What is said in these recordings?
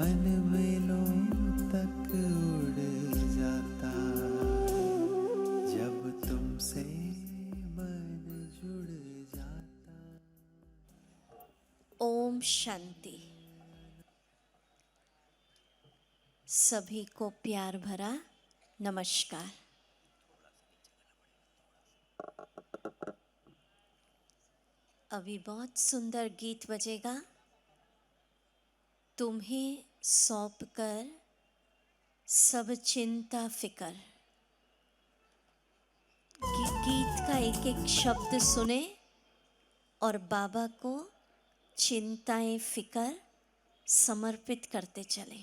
मन मेलों तक उड़ जाता जब तुमसे मन जुड़ जाता। ओम शांति। सभी को प्यार भरा नमस्कार। अभी बहुत सुंदर गीत बजेगा, तुम्हें सौंप कर सब चिंता फिकर। गीत का एक एक शब्द सुने और बाबा को चिंताएं फिकर समर्पित करते चले।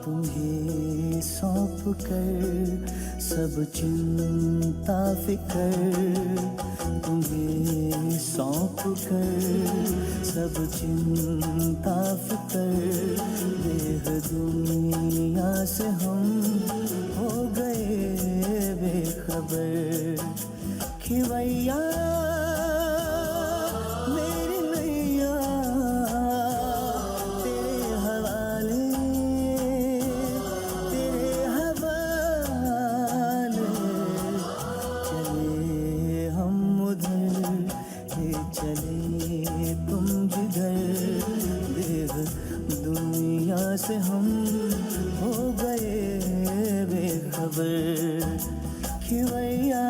तुम्हें सौंप कर सब चिंता फिकर, तुम्हें सौंप कर सब चिंता फिकर। देह दुनिया से हम हो गए बेखबर। खिवैया मेरी नैया तेरे हवाले, तेरे हवाले। चले हम उधर, ले चले तुम जिधर। देख दुनिया से हम हो गए बेखबर। खिवैया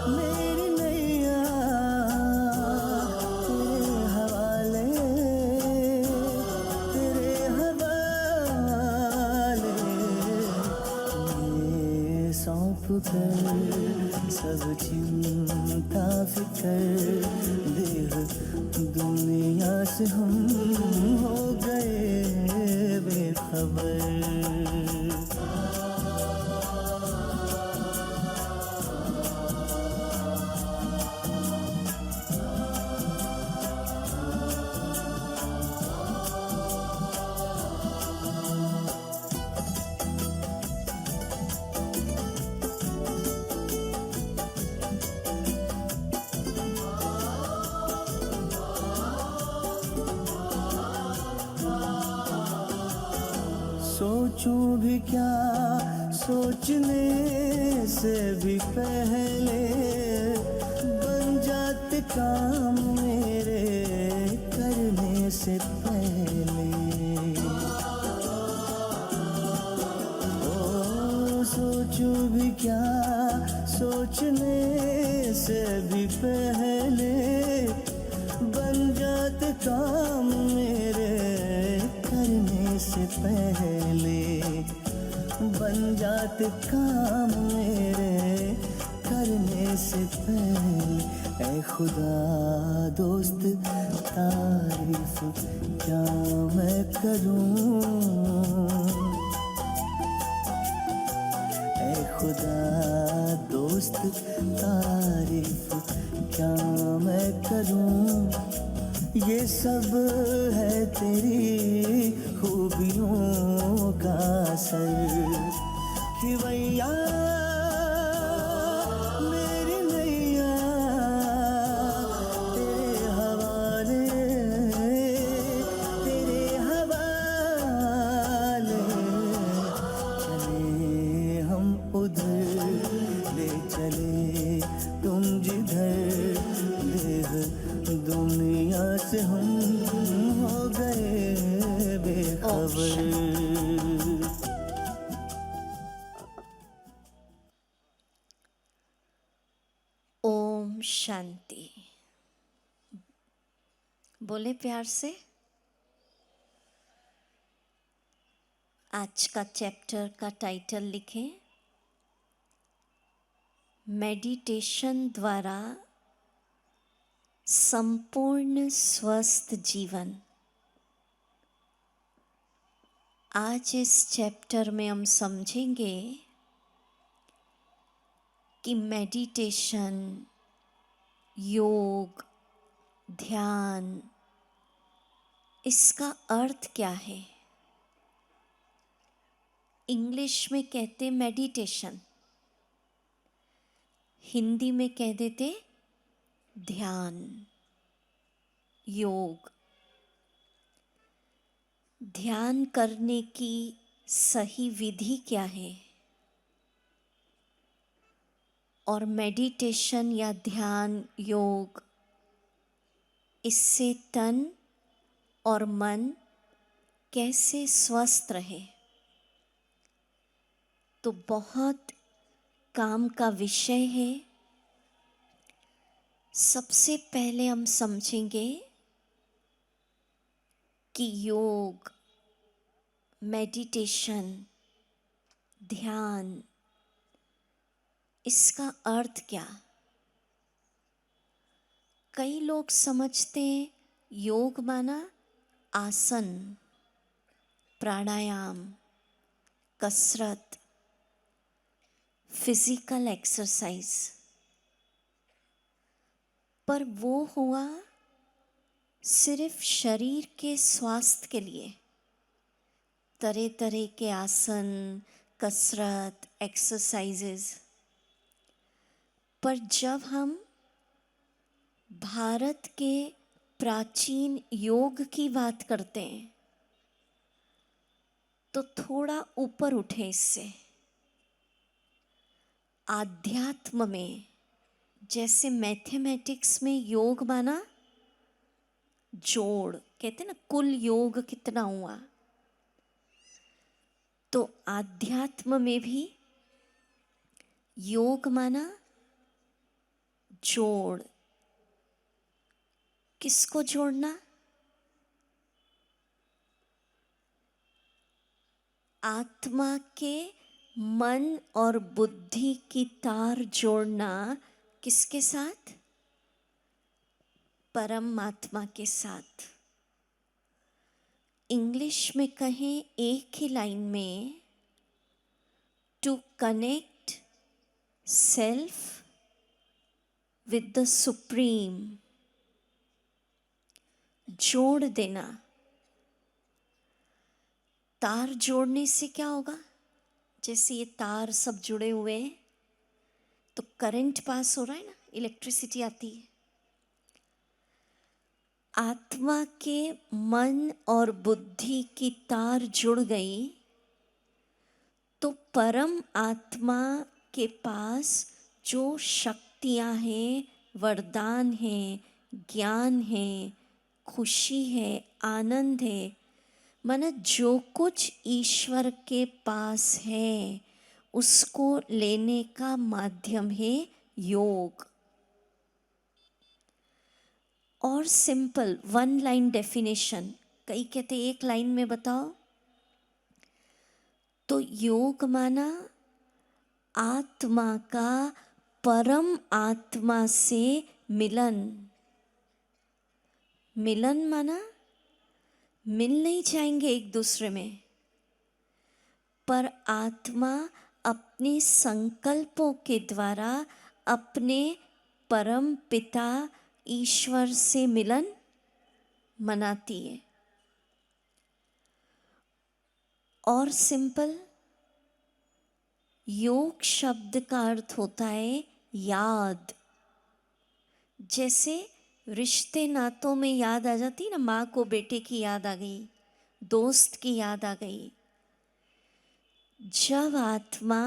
मेरी नैया तेरे हवाले, तेरे हवाले। ये सौंप कर सब चिंता फिकर। देख दुनिया से हम हो गए बेखबर। सोचूं भी क्या सोचने से भी पहले, बन जाते काम मेरे करने से पहले। ओ सोचूं भी क्या सोचने से भी पहले, बन जाते काम मेरे करने से पहले। बन जाते काम मेरे करने से पहले। ऐ खुदा दोस्त तारीफ क्या मैं करूं, ऐ खुदा दोस्त तारीफ क्या मैं करूं। ये सब है तेरी खूबियों का असर। खिवैया मेरी नैया तेरे हवाले, तेरे हवाले। चले हम उधर, ले चले तुम जिधर। देख दुनिया से हम हो गए बेखबर। ओम शांति। बोले प्यार से। आज का चैप्टर का टाइटल लिखें, मेडिटेशन द्वारा संपूर्ण स्वस्थ जीवन। आज इस चैप्टर में हम समझेंगे कि मेडिटेशन, योग, ध्यान इसका अर्थ क्या है? इंग्लिश में कहते मेडिटेशन, हिंदी में कह देते ध्यान, योग। ध्यान करने की सही विधि क्या है? और मेडिटेशन या ध्यान योग, इससे तन और मन कैसे स्वस्थ रहे? तो बहुत काम का विषय है। सबसे पहले हम समझेंगे कि योग, मेडिटेशन, ध्यान, इसका अर्थ क्या? कई लोग समझते हैं योग माना आसन, प्राणायाम, कसरत, फिजिकल एक्सरसाइज। पर वो हुआ सिर्फ शरीर के स्वास्थ्य के लिए। तरह तरह के आसन, कसरत, एक्सरसाइजेस। पर जब हम भारत के प्राचीन योग की बात करते हैं तो थोड़ा ऊपर उठे इससे। आध्यात्म में, जैसे मैथमेटिक्स में योग माना जोड़, कहते ना कुल योग कितना हुआ, तो आध्यात्म में भी योग माना जोड़। किसको जोड़ना? आत्मा के मन और बुद्धि की तार जोड़ना। किसके साथ? परमात्मा के साथ। इंग्लिश में कहें एक ही लाइन में, to connect self with the supreme, जोड़ देना। तार जोड़ने से क्या होगा? जैसे ये तार सब जुड़े हुए हैं तो करंट पास हो रहा है ना, इलेक्ट्रिसिटी आती है। आत्मा के मन और बुद्धि की तार जुड़ गई तो परम आत्मा के पास जो शक्तियां हैं, वरदान हैं, ज्ञान है, खुशी है, आनंद है, माना जो कुछ ईश्वर के पास है उसको लेने का माध्यम है योग। और सिंपल वन लाइन डेफिनेशन, कई कहते एक लाइन में बताओ, तो योग माना आत्मा का परम आत्मा से मिलन। मिलन माना मिल नहीं जाएंगे एक दूसरे में, पर आत्मा अपने संकल्पों के द्वारा अपने परम पिता ईश्वर से मिलन मनाती है। और सिंपल, योग शब्द का अर्थ होता है याद। जैसे रिश्ते नातों में याद आ जाती ना, माँ को बेटे की याद आ गई, दोस्त की याद आ गई। जब आत्मा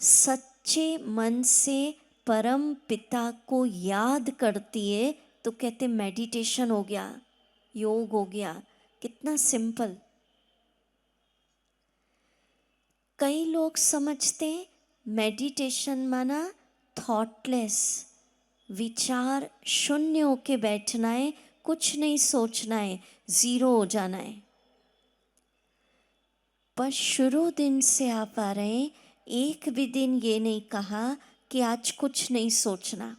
सच्चे मन से परम पिता को याद करती है तो कहते मेडिटेशन हो गया, योग हो गया। कितना सिंपल। कई लोग समझते हैं मेडिटेशन माना थॉटलेस, विचार शून्य होके बैठना है, कुछ नहीं सोचना है, जीरो हो जाना है। पर शुरू दिन से आप आ रहे हैं, एक भी दिन ये नहीं कहा कि आज कुछ नहीं सोचना।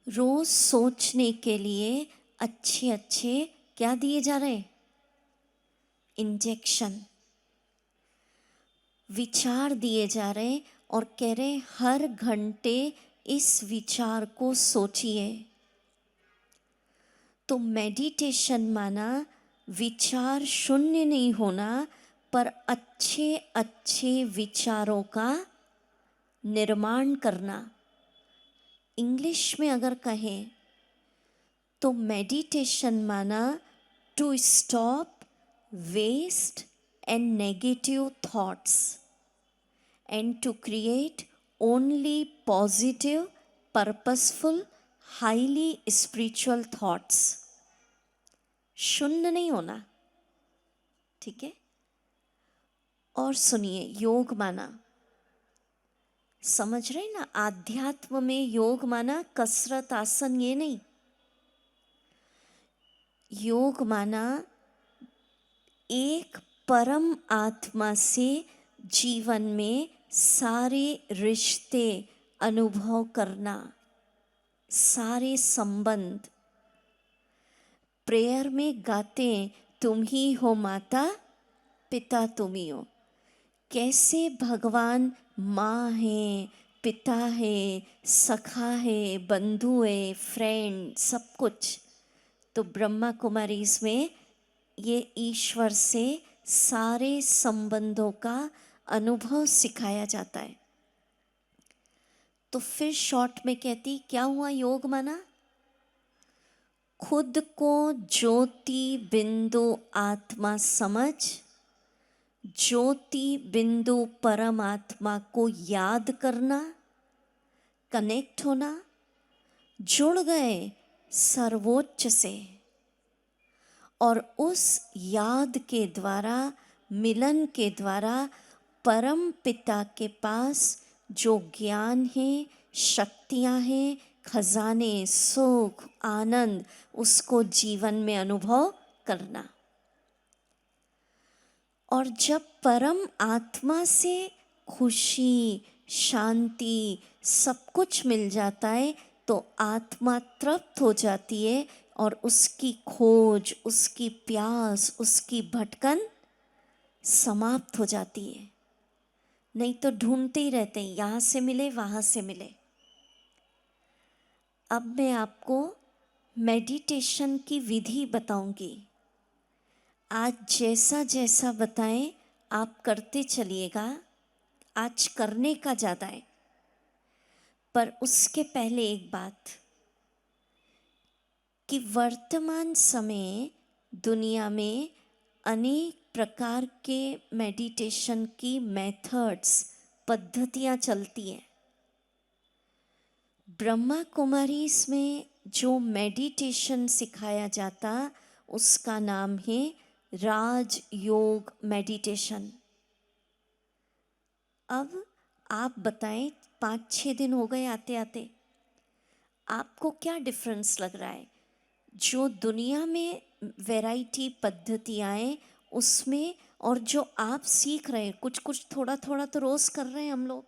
रोज सोचने के लिए अच्छे अच्छे क्या दिए जा रहे? इंजेक्शन, विचार दिए जा रहे और कह रहे हर घंटे इस विचार को सोचिए। तो मेडिटेशन माना विचार शून्य नहीं होना, पर अच्छे अच्छे विचारों का निर्माण करना। इंग्लिश में अगर कहें तो मेडिटेशन माना to stop waste and negative thoughts and to create only positive, purposeful, highly spiritual thoughts. शून्य नहीं होना, ठीक है। और सुनिए, योग माना, समझ रहे ना, आध्यात्म में योग माना कसरत आसन ये नहीं। योग माना एक परम आत्मा से जीवन में सारे रिश्ते अनुभव करना, सारे संबंध। प्रेयर में गाते तुम ही हो माता, पिता तुम ही हो। कैसे भगवान माँ है, पिता है, सखा है, बंधु है, फ्रेंड, सब कुछ। तो ब्रह्मा कुमारी इसमें ये ईश्वर से सारे संबंधों का अनुभव सिखाया जाता है। तो फिर शॉर्ट में कहती क्या हुआ योग माना? खुद को ज्योति बिंदु आत्मा समझ, ज्योति बिंदु परमात्मा को याद करना, कनेक्ट होना, जुड़ गए सर्वोच्च से, और उस याद के द्वारा, मिलन के द्वारा परम पिता के पास जो ज्ञान है, शक्तियाँ हैं, खजाने, सुख, आनंद, उसको जीवन में अनुभव करना। और जब परम आत्मा से खुशी, शांति, सब कुछ मिल जाता है तो आत्मा तृप्त हो जाती है और उसकी खोज, उसकी प्यास, उसकी भटकन समाप्त हो जाती है। नहीं तो ढूंढते ही रहते हैं, यहाँ से मिले वहाँ से मिले। अब मैं आपको मेडिटेशन की विधि बताऊंगी। आज जैसा जैसा बताएं आप करते चलिएगा। आज करने का ज़्यादा है, पर उसके पहले एक बात कि वर्तमान समय दुनिया में अनेक प्रकार के मेडिटेशन की मेथड्स, पद्धतियाँ चलती हैं। ब्रह्मा कुमारीज में जो मेडिटेशन सिखाया जाता उसका नाम है राज योग मेडिटेशन। अब आप बताएं, 5-6 दिन हो गए आते आते, आपको क्या डिफरेंस लग रहा है? जो दुनिया में वैरायटी पद्धतियाँ हैं उसमें और जो आप सीख रहे हैं, कुछ कुछ थोड़ा थोड़ा तो रोज़ कर रहे हैं हम लोग,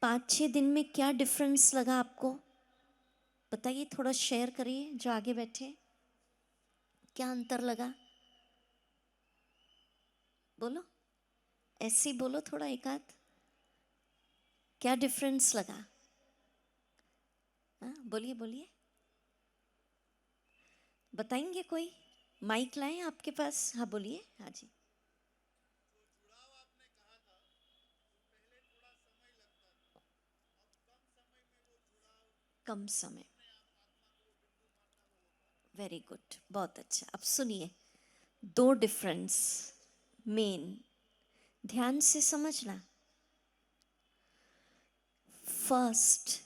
5-6 दिन में क्या डिफरेंस लगा आपको? बताइए, थोड़ा शेयर करिए जो आगे बैठे, क्या अंतर लगा? बोलो, ऐसे ही बोलो, थोड़ा एक आध, क्या डिफरेंस लगा? हाँ बोलिए बोलिए, बताएंगे कोई? माइक लाएं आपके पास? हाँ बोलिए। हाँ जी। कम समय, वेरी गुड, बहुत अच्छा। अब सुनिए, 2 डिफरेंस मेन, ध्यान से समझना। फर्स्ट,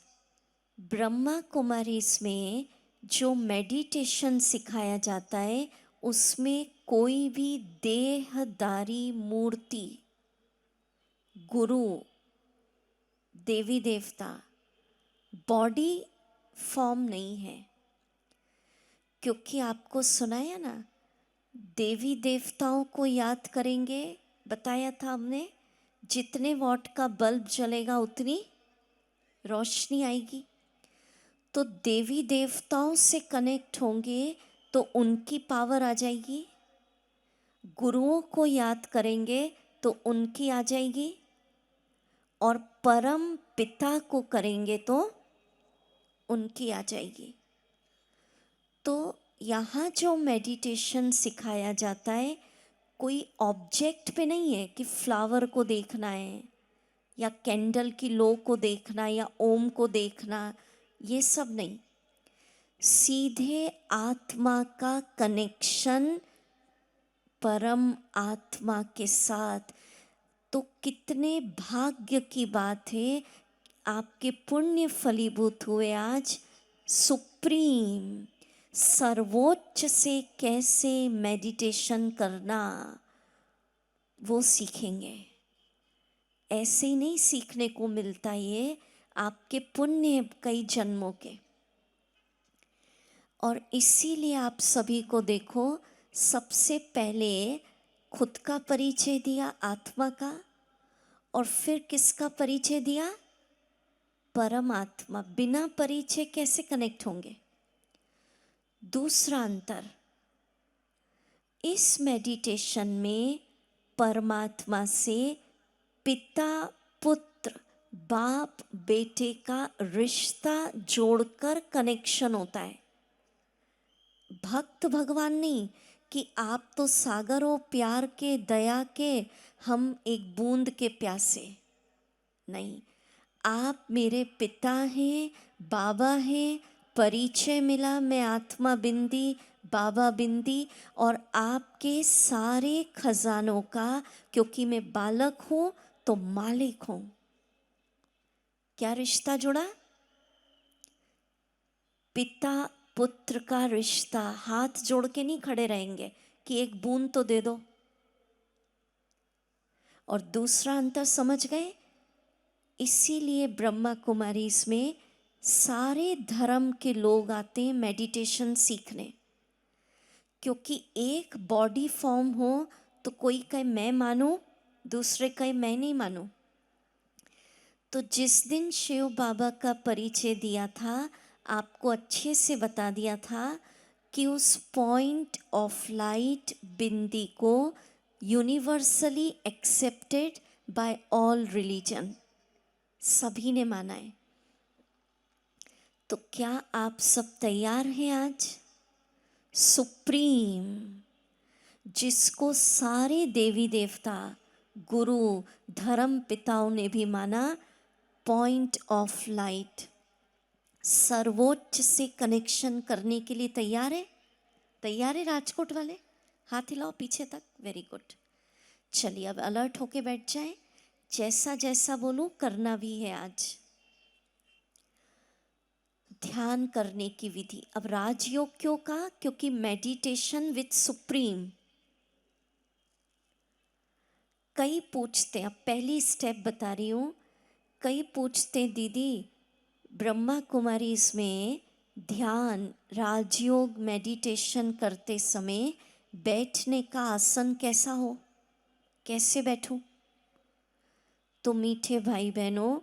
ब्रह्मा कुमारीज में जो मेडिटेशन सिखाया जाता है उसमें कोई भी देहधारी मूर्ति, गुरु, देवी देवता, बॉडी फॉर्म नहीं है। क्योंकि आपको सुनाया ना, देवी देवताओं को याद करेंगे, बताया था हमने, जितने वॉट का बल्ब जलेगा उतनी रोशनी आएगी। तो देवी देवताओं से कनेक्ट होंगे तो उनकी पावर आ जाएगी। गुरुओं को याद करेंगे तो उनकी आ जाएगी, और परम पिता को करेंगे तो उनकी आ जाएगी। तो यहाँ जो मेडिटेशन सिखाया जाता है कोई ऑब्जेक्ट पे नहीं है कि फ्लावर को देखना है या कैंडल की लो को देखना या ओम को देखना, ये सब नहीं। सीधे आत्मा का कनेक्शन परम आत्मा के साथ। तो कितने भाग्य की बात है, आपके पुण्य फलीभूत हुए आज। सुप्रीम सर्वोच्च से कैसे मेडिटेशन करना वो सीखेंगे। ऐसे ही नहीं सीखने को मिलता, ये आपके पुण्य कई जन्मों के। और इसीलिए आप सभी को देखो, सबसे पहले खुद का परिचय दिया आत्मा का, और फिर किसका परिचय दिया, परमात्मा। बिना परिचय कैसे कनेक्ट होंगे। दूसरा अंतर, इस मेडिटेशन में परमात्मा से पिता पुत्र बाप बेटे का रिश्ता जोड़कर कनेक्शन होता है। भक्त भगवान नहीं कि आप तो सागर हो प्यार के दया के, हम एक बूंद के प्यासे। नहीं, आप मेरे पिता हैं, बाबा हैं, परिचय मिला, मैं आत्मा बिंदी बाबा बिंदी, और आपके सारे खजानों का, क्योंकि मैं बालक हूँ तो मालिक हूँ। क्या रिश्ता जुड़ा, पिता पुत्र का रिश्ता। हाथ जोड़ के नहीं खड़े रहेंगे कि एक बूंद तो दे दो। और दूसरा अंतर समझ गए। इसीलिए ब्रह्मा कुमारी इसमें सारे धर्म के लोग आते हैं मेडिटेशन सीखने, क्योंकि एक बॉडी फॉर्म हो तो कोई कहे मैं मानूं, दूसरे कहे मैं नहीं मानूं। तो जिस दिन शिव बाबा का परिचय दिया था, आपको अच्छे से बता दिया था कि उस पॉइंट ऑफ लाइट बिंदी को universally accepted by all religion, सभी ने माना है। तो क्या आप सब तैयार हैं आज। सुप्रीम, जिसको सारे देवी देवता गुरु धर्म पिताओं ने भी माना, पॉइंट ऑफ लाइट, सर्वोच्च से कनेक्शन करने के लिए तैयार है। तैयार है राजकोट वाले, हाथ हिलाओ पीछे तक। Very good. चलिए अब अलर्ट होके बैठ जाए, जैसा जैसा बोलूं करना भी है आज। ध्यान करने की विधि। अब राजयोग क्यों कहा, क्योंकि मेडिटेशन विद सुप्रीम। कई पूछते, अब पहली स्टेप बता रही हूं, कई पूछते दीदी ब्रह्मा कुमारी इसमें ध्यान राजयोग मेडिटेशन करते समय बैठने का आसन कैसा हो, कैसे बैठूं। तो मीठे भाई बहनों,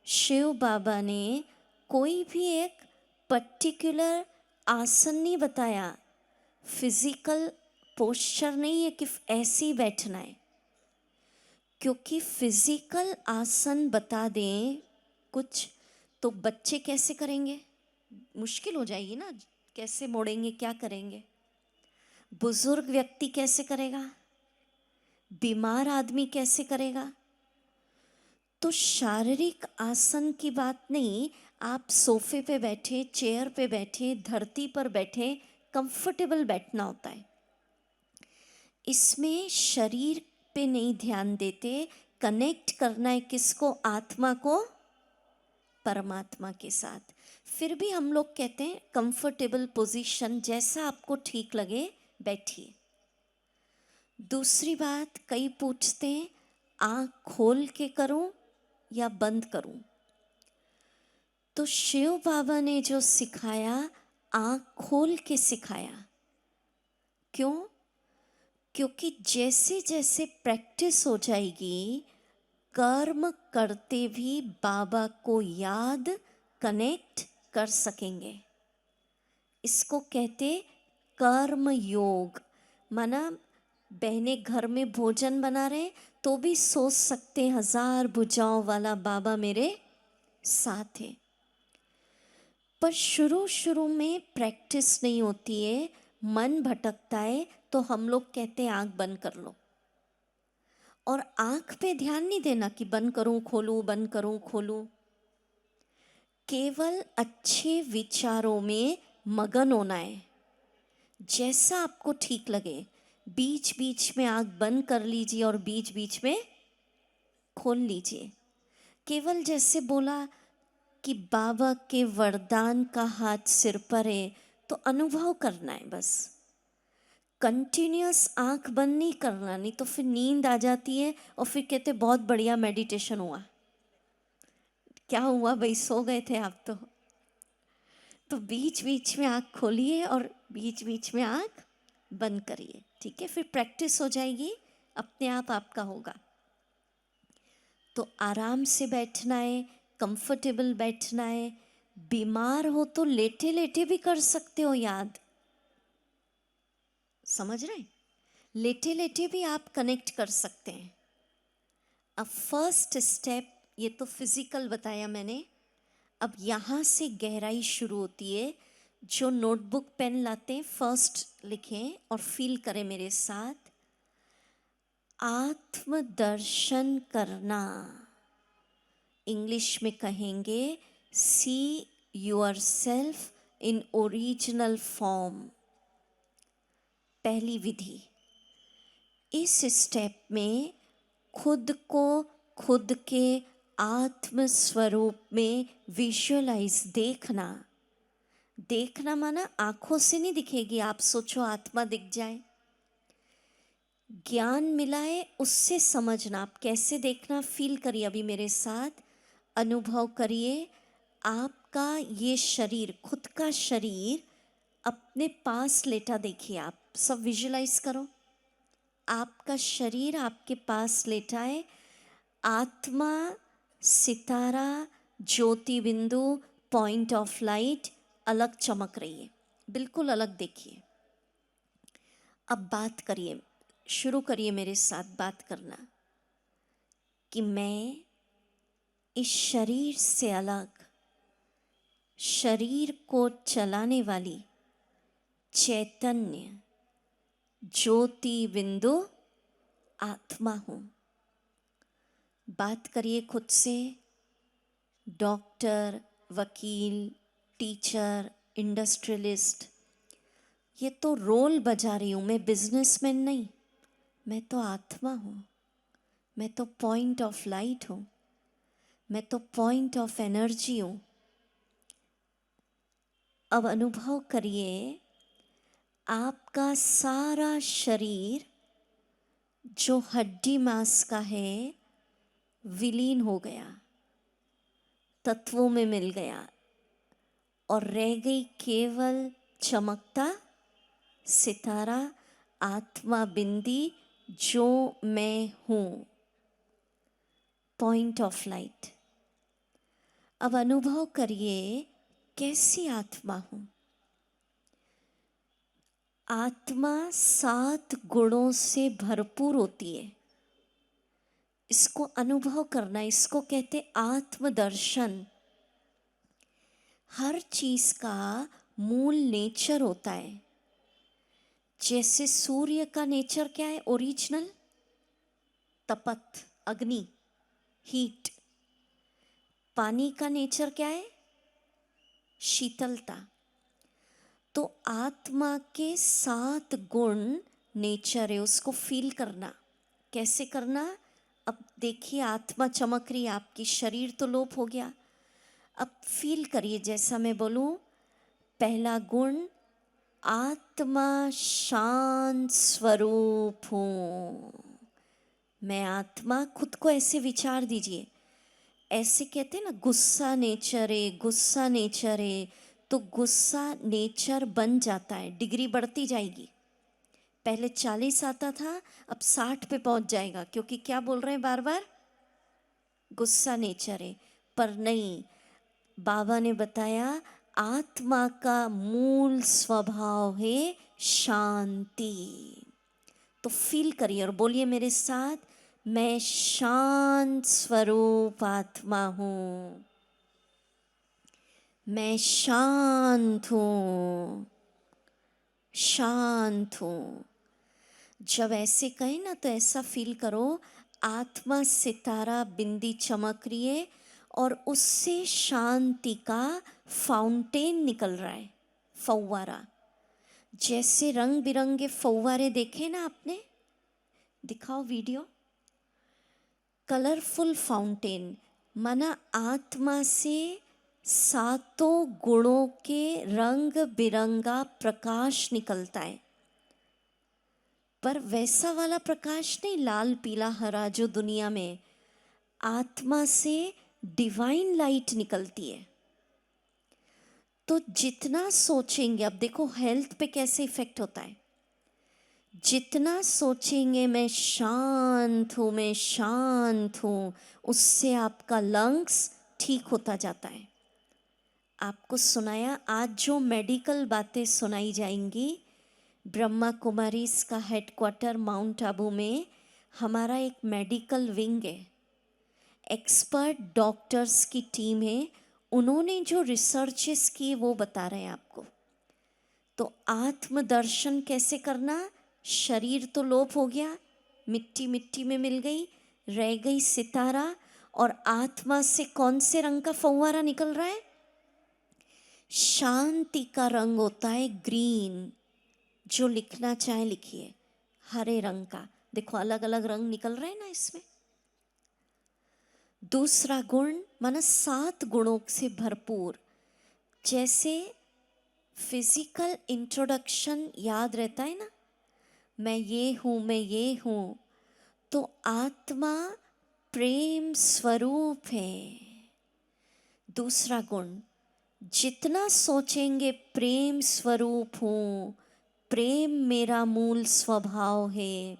शिव बाबा ने कोई भी एक पर्टिकुलर आसन नहीं बताया, फिजिकल पोस्चर नहीं है कि ऐसे ही बैठना है। क्योंकि फिजिकल आसन बता दें कुछ तो बच्चे कैसे करेंगे, मुश्किल हो जाएगी ना, कैसे मोड़ेंगे, क्या करेंगे। बुजुर्ग व्यक्ति कैसे करेगा, बीमार आदमी कैसे करेगा। तो शारीरिक आसन की बात नहीं, आप सोफे पे बैठे, चेयर पे बैठे, धरती पर बैठे, कंफर्टेबल बैठना होता है। इसमें शरीर पे नहीं ध्यान देते, कनेक्ट करना है किसको, आत्मा को परमात्मा के साथ। फिर भी हम लोग कहते हैं कंफर्टेबल पोजीशन, जैसा आपको ठीक लगे बैठिए। दूसरी बात, कई पूछते हैं आँख खोल के करूं या बंद करूं। तो शिव बाबा ने जो सिखाया, आँख खोल के सिखाया। क्यों, क्योंकि जैसे जैसे प्रैक्टिस हो जाएगी, कर्म करते भी बाबा को याद कनेक्ट कर सकेंगे। इसको कहते कर्म योग। माना बहने घर में भोजन बना रहे तो भी सोच सकते 1000 भुजाओं वाला बाबा मेरे साथ है। पर शुरू शुरू में प्रैक्टिस नहीं होती है, मन भटकता है, तो हम लोग कहते हैं आँख बंद कर लो, और आँख पे ध्यान नहीं देना कि बंद करूँ खोलूँ, बंद करूँ खोलूँ। केवल अच्छे विचारों में मगन होना है, जैसा आपको ठीक लगे। बीच बीच में आँख बंद कर लीजिए और बीच बीच में खोल लीजिए। केवल जैसे बोला कि बाबा के वरदान का हाथ सिर पर है, तो अनुभव करना है बस। कंटिन्यूअस आंख बंद नहीं करना, नहीं तो फिर नींद आ जाती है और फिर कहते बहुत बढ़िया मेडिटेशन हुआ। क्या हुआ भाई, सो गए थे आप तो बीच बीच में आंख खोलिए और बीच बीच में आंख बंद करिए, ठीक है। फिर प्रैक्टिस हो जाएगी, अपने आप आपका होगा। तो आराम से बैठना है, कंफर्टेबल बैठना है। बीमार हो तो लेटे लेटे भी कर सकते हो याद, समझ रहे? लेटे लेटे भी आप कनेक्ट कर सकते हैं। अब फर्स्ट स्टेप, ये तो फिजिकल बताया मैंने। अब यहाँ से गहराई शुरू होती है। जो नोटबुक पेन लाते हैं, फर्स्ट लिखें और फील करें मेरे साथ। आत्मदर्शन करना, इंग्लिश में कहेंगे see your self in original form. पहली विधि, इस स्टेप में खुद को खुद के आत्म स्वरूप में विजुअलाइज, देखना। देखना माना आंखों से नहीं दिखेगी, आप सोचो आत्मा दिख जाए। ज्ञान मिला है उससे समझना। आप कैसे देखना, फील करिए अभी मेरे साथ, अनुभव करिए। आपका ये शरीर, खुद का शरीर अपने पास लेटा देखिए। आप सब विजुअलाइज करो, आपका शरीर आपके पास लेटा है। आत्मा, सितारा, ज्योति बिंदु, पॉइंट ऑफ लाइट अलग चमक रही है, बिल्कुल अलग देखिए। अब बात करिए, शुरू करिए मेरे साथ बात करना कि मैं इस शरीर से अलग, शरीर को चलाने वाली चैतन्य ज्योति बिंदु आत्मा हूँ। बात करिए खुद से। डॉक्टर, वकील, टीचर, इंडस्ट्रियलिस्ट, ये तो रोल बजा रही हूँ, मैं बिजनेसमैन नहीं। मैं तो आत्मा हूँ, मैं तो पॉइंट ऑफ लाइट हूँ, मैं तो पॉइंट ऑफ एनर्जी हूँ। अब अनुभव करिए, आपका सारा शरीर जो हड्डी मांस का है विलीन हो गया, तत्वों में मिल गया, और रह गई केवल चमकता सितारा, आत्मा बिंदी, जो मैं हूँ, पॉइंट ऑफ लाइट। अब अनुभव करिए कैसी आत्मा हूँ। आत्मा 7 गुणों से भरपूर होती है। इसको अनुभव करना, इसको कहते आत्मदर्शन। हर चीज का मूल नेचर होता है। जैसे सूर्य का नेचर क्या है, ओरिजिनल तपत, अग्नि, हीट। पानी का नेचर क्या है, शीतलता। तो आत्मा के 7 गुण नेचर है, उसको फील करना। कैसे करना? अब देखिए आत्मा चमक रही है, आपकी शरीर तो लोप हो गया। अब फील करिए जैसा मैं बोलूं। पहला गुण, आत्मा शांत स्वरूप हूँ। मैं आत्मा, खुद को ऐसे विचार दीजिए। ऐसे कहते हैं ना, गुस्सा नेचर है, गुस्सा नेचर है। तो गुस्सा नेचर बन जाता है, डिग्री बढ़ती जाएगी। पहले 40 आता था, अब 60 पे पहुंच जाएगा, क्योंकि क्या बोल रहे हैं बार बार, गुस्सा नेचर है। पर नहीं, बाबा ने बताया आत्मा का मूल स्वभाव है शांति। तो फील करिए और बोलिए मेरे साथ, मैं शांत स्वरूप आत्मा हूँ। मैं शांत हूँ, शांत हूँ। जब ऐसे कहे ना तो ऐसा फील करो आत्मा सितारा बिंदी चमक रही है और उससे शांति का फाउंटेन निकल रहा है, फव्वारा। जैसे रंग बिरंगे फव्वारे देखे ना आपने, दिखाओ वीडियो। कलरफुल फाउंटेन माना आत्मा से सातों गुणों के रंग बिरंगा प्रकाश निकलता है, पर वैसा वाला प्रकाश नहीं लाल पीला हरा जो दुनिया में। आत्मा से डिवाइन लाइट निकलती है। तो जितना सोचेंगे, अब देखो हेल्थ पे कैसे इफेक्ट होता है। जितना सोचेंगे मैं शांत हूँ, मैं शांत हूँ, उससे आपका लंग्स ठीक होता जाता है। आपको सुनाया आज जो मेडिकल बातें सुनाई जाएंगी, ब्रह्मा कुमारीज का हेडक्वार्टर माउंट आबू में हमारा एक मेडिकल विंग है, एक्सपर्ट डॉक्टर्स की टीम है। उन्होंने जो रिसर्चेस किए वो बता रहे हैं आपको। तो आत्मदर्शन कैसे करना, शरीर तो लोप हो गया, मिट्टी मिट्टी में मिल गई, रह गई सितारा, और आत्मा से कौन से रंग का फव्वारा निकल रहा है, शांति का रंग होता है ग्रीन। जो लिखना चाहे लिखिए, हरे रंग का। देखो अलग अलग रंग निकल रहे हैं ना इसमें। दूसरा गुण माना 7 गुणों से भरपूर। जैसे फिजिकल इंट्रोडक्शन याद रहता है ना, मैं ये हूँ, मैं ये हूँ। तो आत्मा प्रेम स्वरूप है। दूसरा गुण, जितना सोचेंगे प्रेम स्वरूप हूँ, प्रेम मेरा मूल स्वभाव है,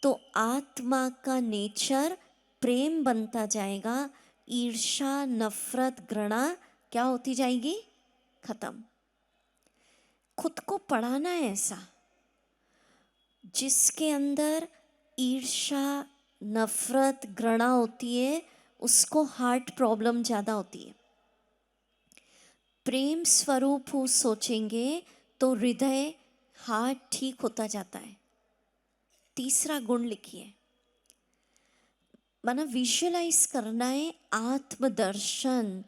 तो आत्मा का नेचर प्रेम बनता जाएगा। ईर्ष्या नफरत घृणा क्या होती जाएगी, खत्म। खुद को पढ़ाना है ऐसा, जिसके अंदर ईर्ष्या नफरत घृणा होती है उसको हार्ट प्रॉब्लम ज़्यादा होती है। प्रेम स्वरूप हो सोचेंगे तो हृदय हार्ट ठीक होता जाता है। तीसरा गुण लिखिए, माना विजुअलाइज करना है आत्मदर्शन।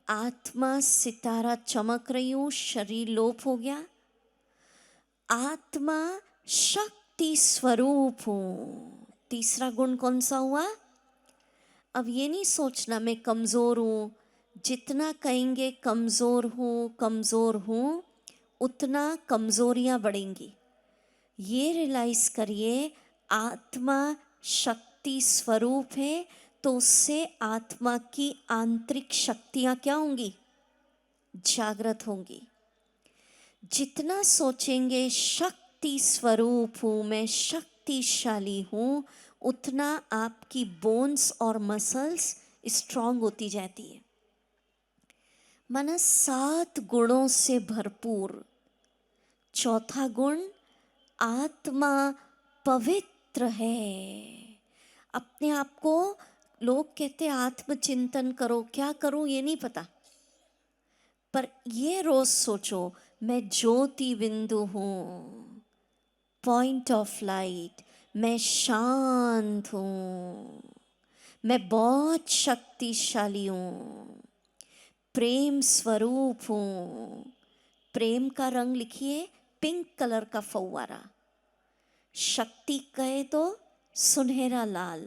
आत्मा सितारा चमक रही हूँ, शरीर लोप हो गया, आत्मा शक्ति स्वरूप हूँ। तीसरा गुण कौन सा हुआ, अब ये नहीं सोचना मैं कमज़ोर हूँ। जितना कहेंगे कमज़ोर हूँ उतना कमज़ोरियाँ बढ़ेंगी। ये रियलाइज करिए आत्मा शक्ति स्वरूप है, तो उससे आत्मा की आंतरिक शक्तियाँ क्या होंगी, जागृत होंगी। जितना सोचेंगे शक्ति स्वरूप हूँ, मैं शक्तिशाली हूँ, उतना आपकी बोन्स और मसल्स स्ट्रांग होती जाती है। माना 7 गुणों से भरपूर। चौथा गुण, आत्मा पवित्र है। अपने आप को लोग कहते आत्मचिंतन करो, क्या करूं ये नहीं पता, पर ये रोज सोचो मैं ज्योति बिंदु हूँ, पॉइंट ऑफ लाइट, मैं शांत हूँ, मैं बहुत शक्तिशाली हूँ, प्रेम स्वरूप हूँ। प्रेम का रंग लिखिए पिंक कलर का फव्वारा। शक्ति कहे तो सुनहरा लाल,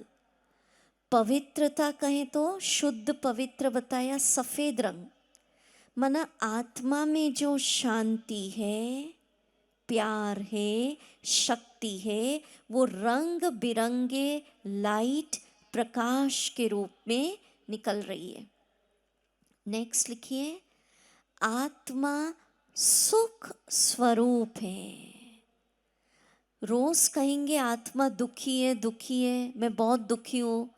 पवित्रता कहे तो शुद्ध पवित्र बताया सफेद रंग। माना आत्मा में जो शांति है, प्यार है, शक्ति है, वो रंग बिरंगे लाइट प्रकाश के रूप में निकल रही है। नेक्स्ट लिखिए, आत्मा सुख स्वरूप है। रोज कहेंगे आत्मा दुखी है, दुखी है, मैं बहुत दुखी हूँ,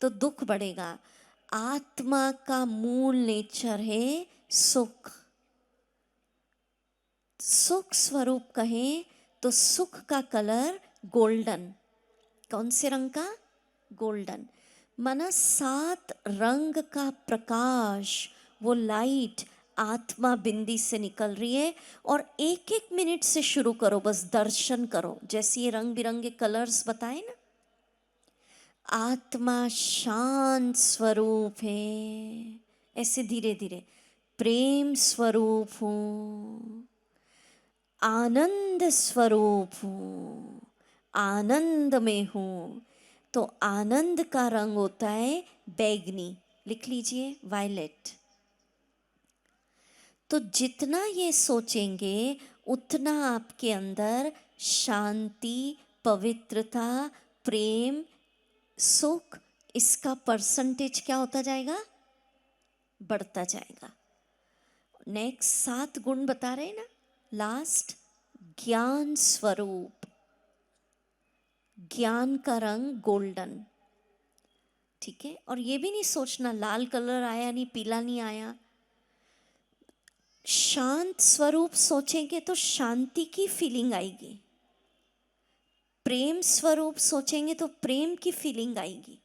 तो दुख बढ़ेगा। आत्मा का मूल नेचर है सुख। सुख स्वरूप कहें तो सुख का कलर गोल्डन। कौन से रंग का, गोल्डन। माना 7 रंग का प्रकाश, वो लाइट आत्मा बिंदी से निकल रही है। और एक एक मिनट से शुरू करो, बस दर्शन करो। जैसे ये रंग बिरंगे कलर्स बताए ना, आत्मा शांत स्वरूप है, ऐसे धीरे धीरे प्रेम स्वरूप हूँ, आनंद स्वरूप हूँ, आनंद में हूँ। तो आनंद का रंग होता है बैगनी, लिख लीजिए वायलेट। तो जितना ये सोचेंगे उतना आपके अंदर शांति, पवित्रता, प्रेम, सुख, इसका परसेंटेज क्या होता जाएगा? बढ़ता जाएगा। नेक्स्ट 7 गुण बता रहे हैं ना, लास्ट ज्ञान स्वरूप, ज्ञान का रंग गोल्डन, ठीक है। और ये भी नहीं सोचना लाल कलर आया नहीं, पीला नहीं आया। शांत स्वरूप सोचेंगे तो शांति की फीलिंग आएगी, प्रेम स्वरूप सोचेंगे तो प्रेम की फीलिंग आएगी।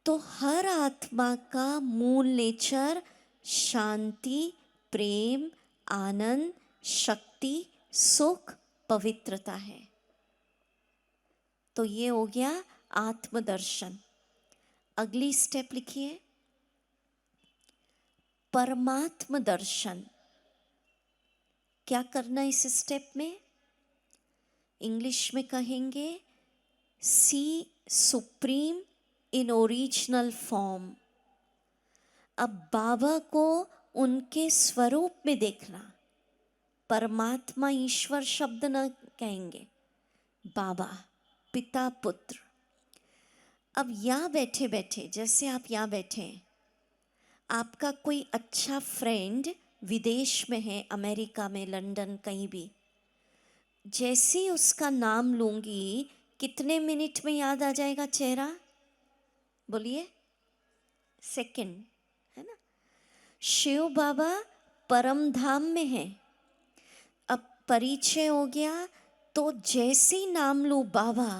तो हर आत्मा का मूल नेचर शांति, प्रेम, आनंद, शक्ति, सुख, पवित्रता है। तो ये हो गया आत्मदर्शन। अगली स्टेप लिखिए, परमात्म दर्शन। क्या करना इस स्टेप में? इंग्लिश में कहेंगे सी सुप्रीम इन ओरिजिनल फॉर्म। अब बाबा को उनके स्वरूप में देखना। परमात्मा ईश्वर शब्द न कहेंगे, बाबा, पिता, पुत्र। अब यहाँ बैठे बैठे, जैसे आप यहाँ बैठे हैं, आपका कोई अच्छा फ्रेंड विदेश में है, अमेरिका में, लंदन, कहीं भी, जैसे ही उसका नाम लूंगी कितने मिनट में याद आ जाएगा चेहरा? बोलिए, सेकंड, है ना। शिव बाबा परम धाम में है। अब परिचय हो गया तो जैसे ही नाम लूं बाबा,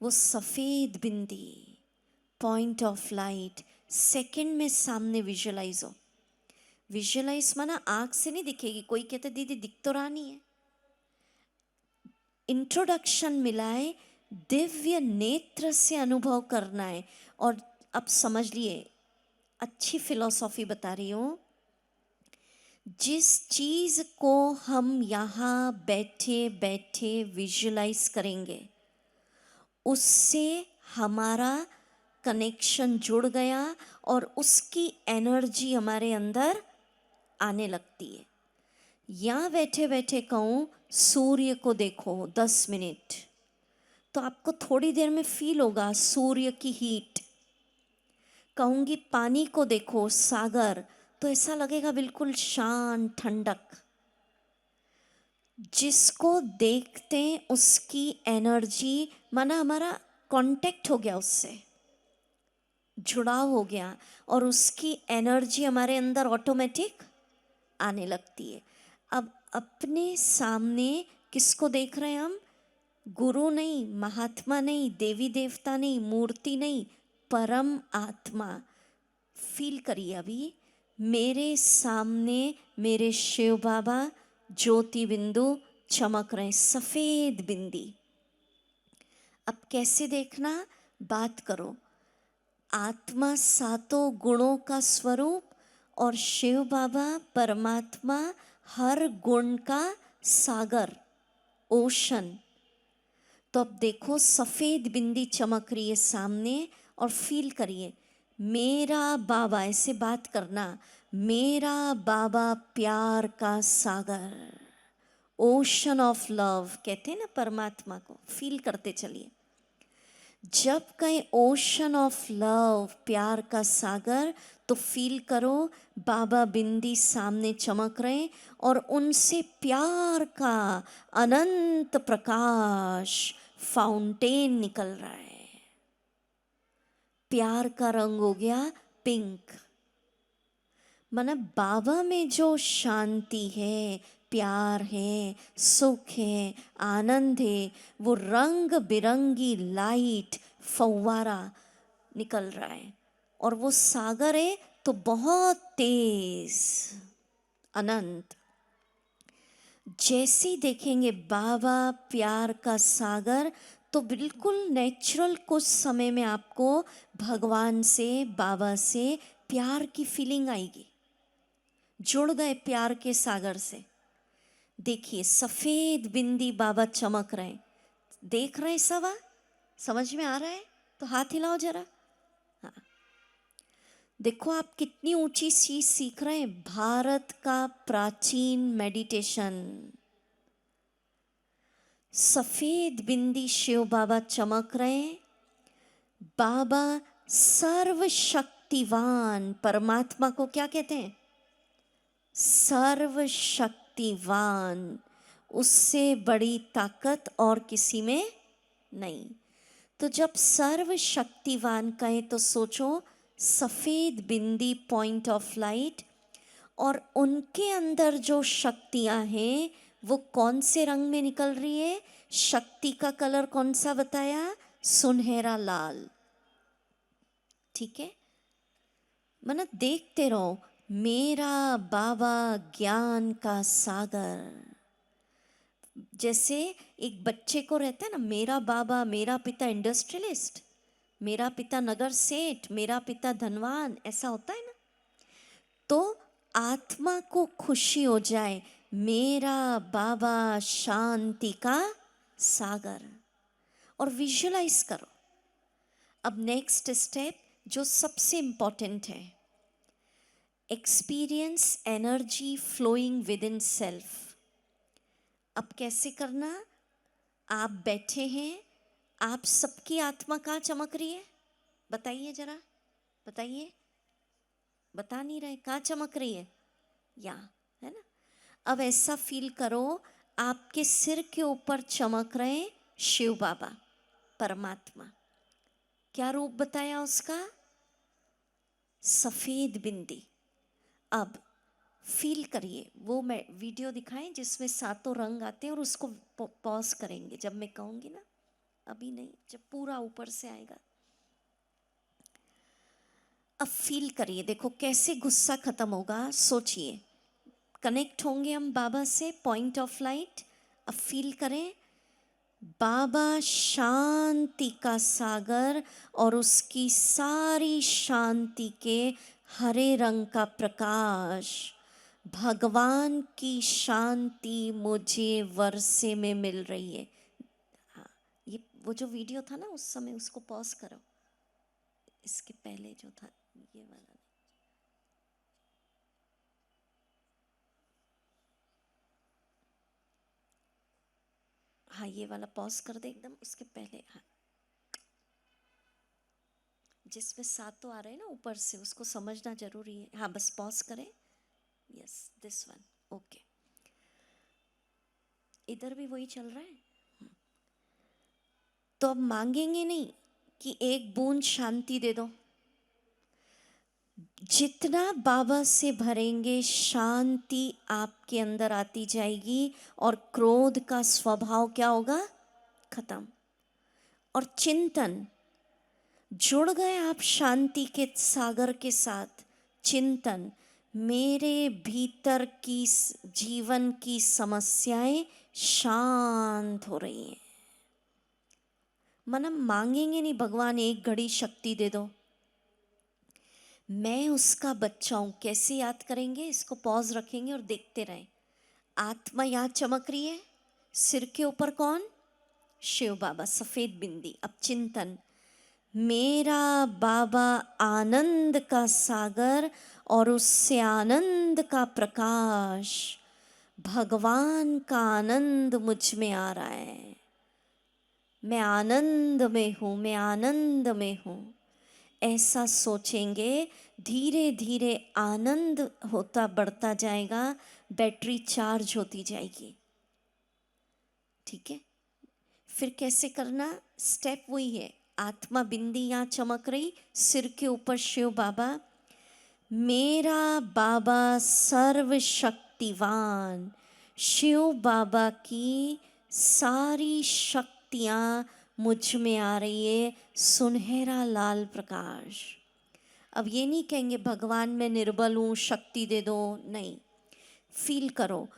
वो सफेद बिंदी, पॉइंट ऑफ लाइट सेकंड में सामने विजुअलाइज हो। विजुअलाइज माना आंख से नहीं दिखेगी। कोई कहते दीदी दिख तो रहा नहीं है। इंट्रोडक्शन मिला है, दिव्य नेत्र से अनुभव करना है। और अब समझ लिए, अच्छी फिलॉसफी बता रही हूँ। जिस चीज को हम यहाँ बैठे बैठे विजुअलाइज करेंगे, उससे हमारा कनेक्शन जुड़ गया और उसकी एनर्जी हमारे अंदर आने लगती है। यहाँ बैठे बैठे कहूँ सूर्य को देखो 10 मिनट, तो आपको थोड़ी देर में फील होगा सूर्य की हीट। कहूँगी पानी को देखो, सागर, तो ऐसा लगेगा बिल्कुल शांत, ठंडक। जिसको देखते उसकी एनर्जी, माना हमारा कांटेक्ट हो गया, उससे जुड़ाव हो गया और उसकी एनर्जी हमारे अंदर ऑटोमेटिक आने लगती है। अब अपने सामने किसको देख रहे हैं हम? गुरु नहीं, महात्मा नहीं, देवी देवता नहीं, मूर्ति नहीं, परम आत्मा। फील करिए अभी मेरे सामने मेरे शिव बाबा ज्योति बिंदु चमक रहे, सफेद बिंदी। अब कैसे देखना? बात करो। आत्मा सातों गुणों का स्वरूप और शिव बाबा परमात्मा हर गुण का सागर, ओशन। तो अब देखो सफेद बिंदी चमक रही है सामने और फील करिए मेरा बाबा, ऐसे बात करना, मेरा बाबा प्यार का सागर, ओशन ऑफ लव कहते हैं ना परमात्मा को। फील करते चलिए, जब कहें ओशन ऑफ लव, प्यार का सागर, तो फील करो बाबा बिंदी सामने चमक रहे और उनसे प्यार का अनंत प्रकाश, फाउंटेन निकल रहा है। प्यार का रंग हो गया पिंक। माना बाबा में जो शांति है, प्यार है, सुख है, आनंद है, वो रंग बिरंगी लाइट फव्वारा निकल रहा है। और वो सागर है तो बहुत तेज अनंत। जैसे ही देखेंगे बाबा प्यार का सागर, तो बिल्कुल नेचुरल कुछ समय में आपको भगवान से, बाबा से प्यार की फीलिंग आएगी। जुड़ गए प्यार के सागर से। देखिए सफेद बिंदी बाबा चमक रहे हैं, देख रहे हैं सवा, समझ में आ रहा है? तो हाथ हिलाओ जरा। हाँ, देखो आप कितनी ऊंची चीज सीख रहे हैं, भारत का प्राचीन मेडिटेशन। सफेद बिंदी शिव बाबा चमक रहे हैं। बाबा सर्वशक्तिवान, परमात्मा को क्या कहते हैं? सर्वशक्तिवान। उससे बड़ी ताकत और किसी में नहीं। तो जब सर्वशक्तिवान कहे तो सोचो सफेद बिंदी पॉइंट ऑफ लाइट, और उनके अंदर जो शक्तियां हैं वो कौन से रंग में निकल रही है? शक्ति का कलर कौन सा बताया? सुनहरा लाल। ठीक है, मतलब देखते रहो, मेरा बाबा ज्ञान का सागर। जैसे एक बच्चे को रहता है ना, मेरा बाबा, मेरा पिता इंडस्ट्रियलिस्ट, मेरा पिता नगर सेठ, मेरा पिता धनवान, ऐसा होता है ना। तो आत्मा को खुशी हो जाए, मेरा बाबा शांति का सागर, और विजुअलाइज करो। अब नेक्स्ट स्टेप जो सबसे इंपॉर्टेंट है, experience energy flowing within self. अब कैसे करना? आप बैठे हैं, आप सबकी आत्मा कहाँ चमक रही है? बताइए जरा, बताइए। बता नहीं रहे, कहाँ चमक रही है? यहाँ, है ना। अब ऐसा फील करो, आपके सिर के ऊपर चमक रहे शिव बाबा, परमात्मा। क्या रूप बताया उसका? सफेद बिंदी। अब फील करिए, वो मैं वीडियो दिखाएं जिसमें सातों रंग आते हैं, और उसको पॉज करेंगे जब मैं कहूँगी ना, अभी नहीं, जब पूरा ऊपर से आएगा। अब फील करिए, देखो कैसे गुस्सा खत्म होगा। सोचिए, कनेक्ट होंगे हम बाबा से, पॉइंट ऑफ लाइट। अब फील करें, बाबा शांति का सागर, और उसकी सारी शांति के हरे रंग का प्रकाश। भगवान की शांति मुझे वर्षे में मिल रही है। हाँ, ये वो जो वीडियो था ना उस समय, उसको पॉज करो। इसके पहले जो था ये वाला नहीं। हाँ, ये वाला पॉज कर दे एकदम, इसके पहले। हाँ, जिसमें सातों आ रहे हैं ना ऊपर से, उसको समझना जरूरी है। हाँ, बस पॉज करें। Yes, this one. ओके, इधर भी वही चल रहा है। तो अब मांगेंगे नहीं कि एक बूंद शांति दे दो। जितना बाबा से भरेंगे, शांति आपके अंदर आती जाएगी, और क्रोध का स्वभाव क्या होगा? खत्म। और चिंतन, जुड़ गए आप शांति के सागर के साथ। चिंतन, मेरे भीतर की जीवन की समस्याएं शांत हो रही हैं। मतलब मांगेंगे नहीं भगवान एक घड़ी शक्ति दे दो, मैं उसका बच्चा हूं। कैसे याद करेंगे? इसको पॉज रखेंगे और देखते रहें। आत्मा यहाँ चमक रही है, सिर के ऊपर कौन? शिव बाबा, सफेद बिंदी। अब चिंतन, मेरा बाबा आनंद का सागर, और उससे आनंद का प्रकाश, भगवान का आनंद मुझ में आ रहा है। मैं आनंद में हूँ, मैं आनंद में हूँ। ऐसा सोचेंगे, धीरे धीरे आनंद होता बढ़ता जाएगा, बैटरी चार्ज होती जाएगी। ठीक है, फिर कैसे करना? स्टेप वही है। आत्मा बिंदी यहाँ चमक रही, सिर के ऊपर शिव बाबा। मेरा बाबा सर्वशक्तिवान, शिव बाबा की सारी शक्तियाँ मुझ में आ रही है, सुनहरा लाल प्रकाश। अब ये नहीं कहेंगे भगवान मैं निर्बल हूँ, शक्ति दे दो, नहीं। फील करो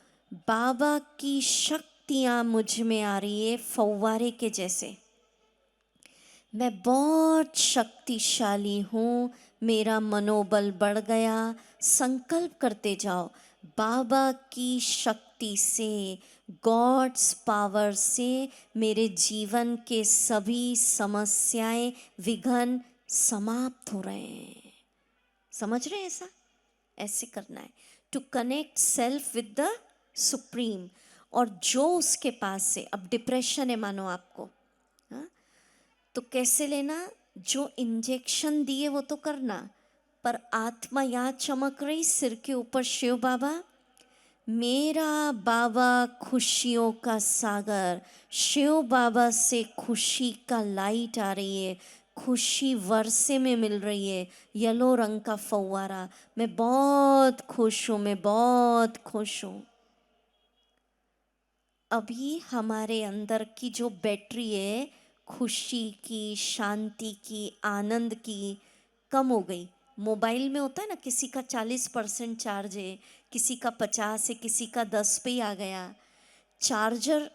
बाबा की शक्तियाँ मुझ में आ रही है फव्वारे के जैसे। मैं बहुत शक्तिशाली हूँ, मेरा मनोबल बढ़ गया। संकल्प करते जाओ बाबा की शक्ति से, गॉड्स पावर से मेरे जीवन के सभी समस्याएं, विघ्न समाप्त हो रहे हैं। समझ रहे हैं? ऐसा ऐसे करना है, to connect self with the supreme. और जो उसके पास से, अब डिप्रेशन है मानो आपको, हाँ, तो कैसे लेना? जो इंजेक्शन दिए वो तो करना, पर आत्मा याद चमक रही सिर के ऊपर, शिव बाबा, मेरा बाबा खुशियों का सागर, शिव बाबा से खुशी का लाइट आ रही है, खुशी वर्षे में मिल रही है, येलो रंग का फव्वारा। मैं बहुत खुश हूँ, मैं बहुत खुश हूँ। अभी हमारे अंदर की जो बैटरी है खुशी की, शांति की, आनंद की, कम हो गई। मोबाइल में होता है ना, किसी का 40% चार्ज है, किसी का 50 है, किसी का 10 पे ही आ गया। चार्जर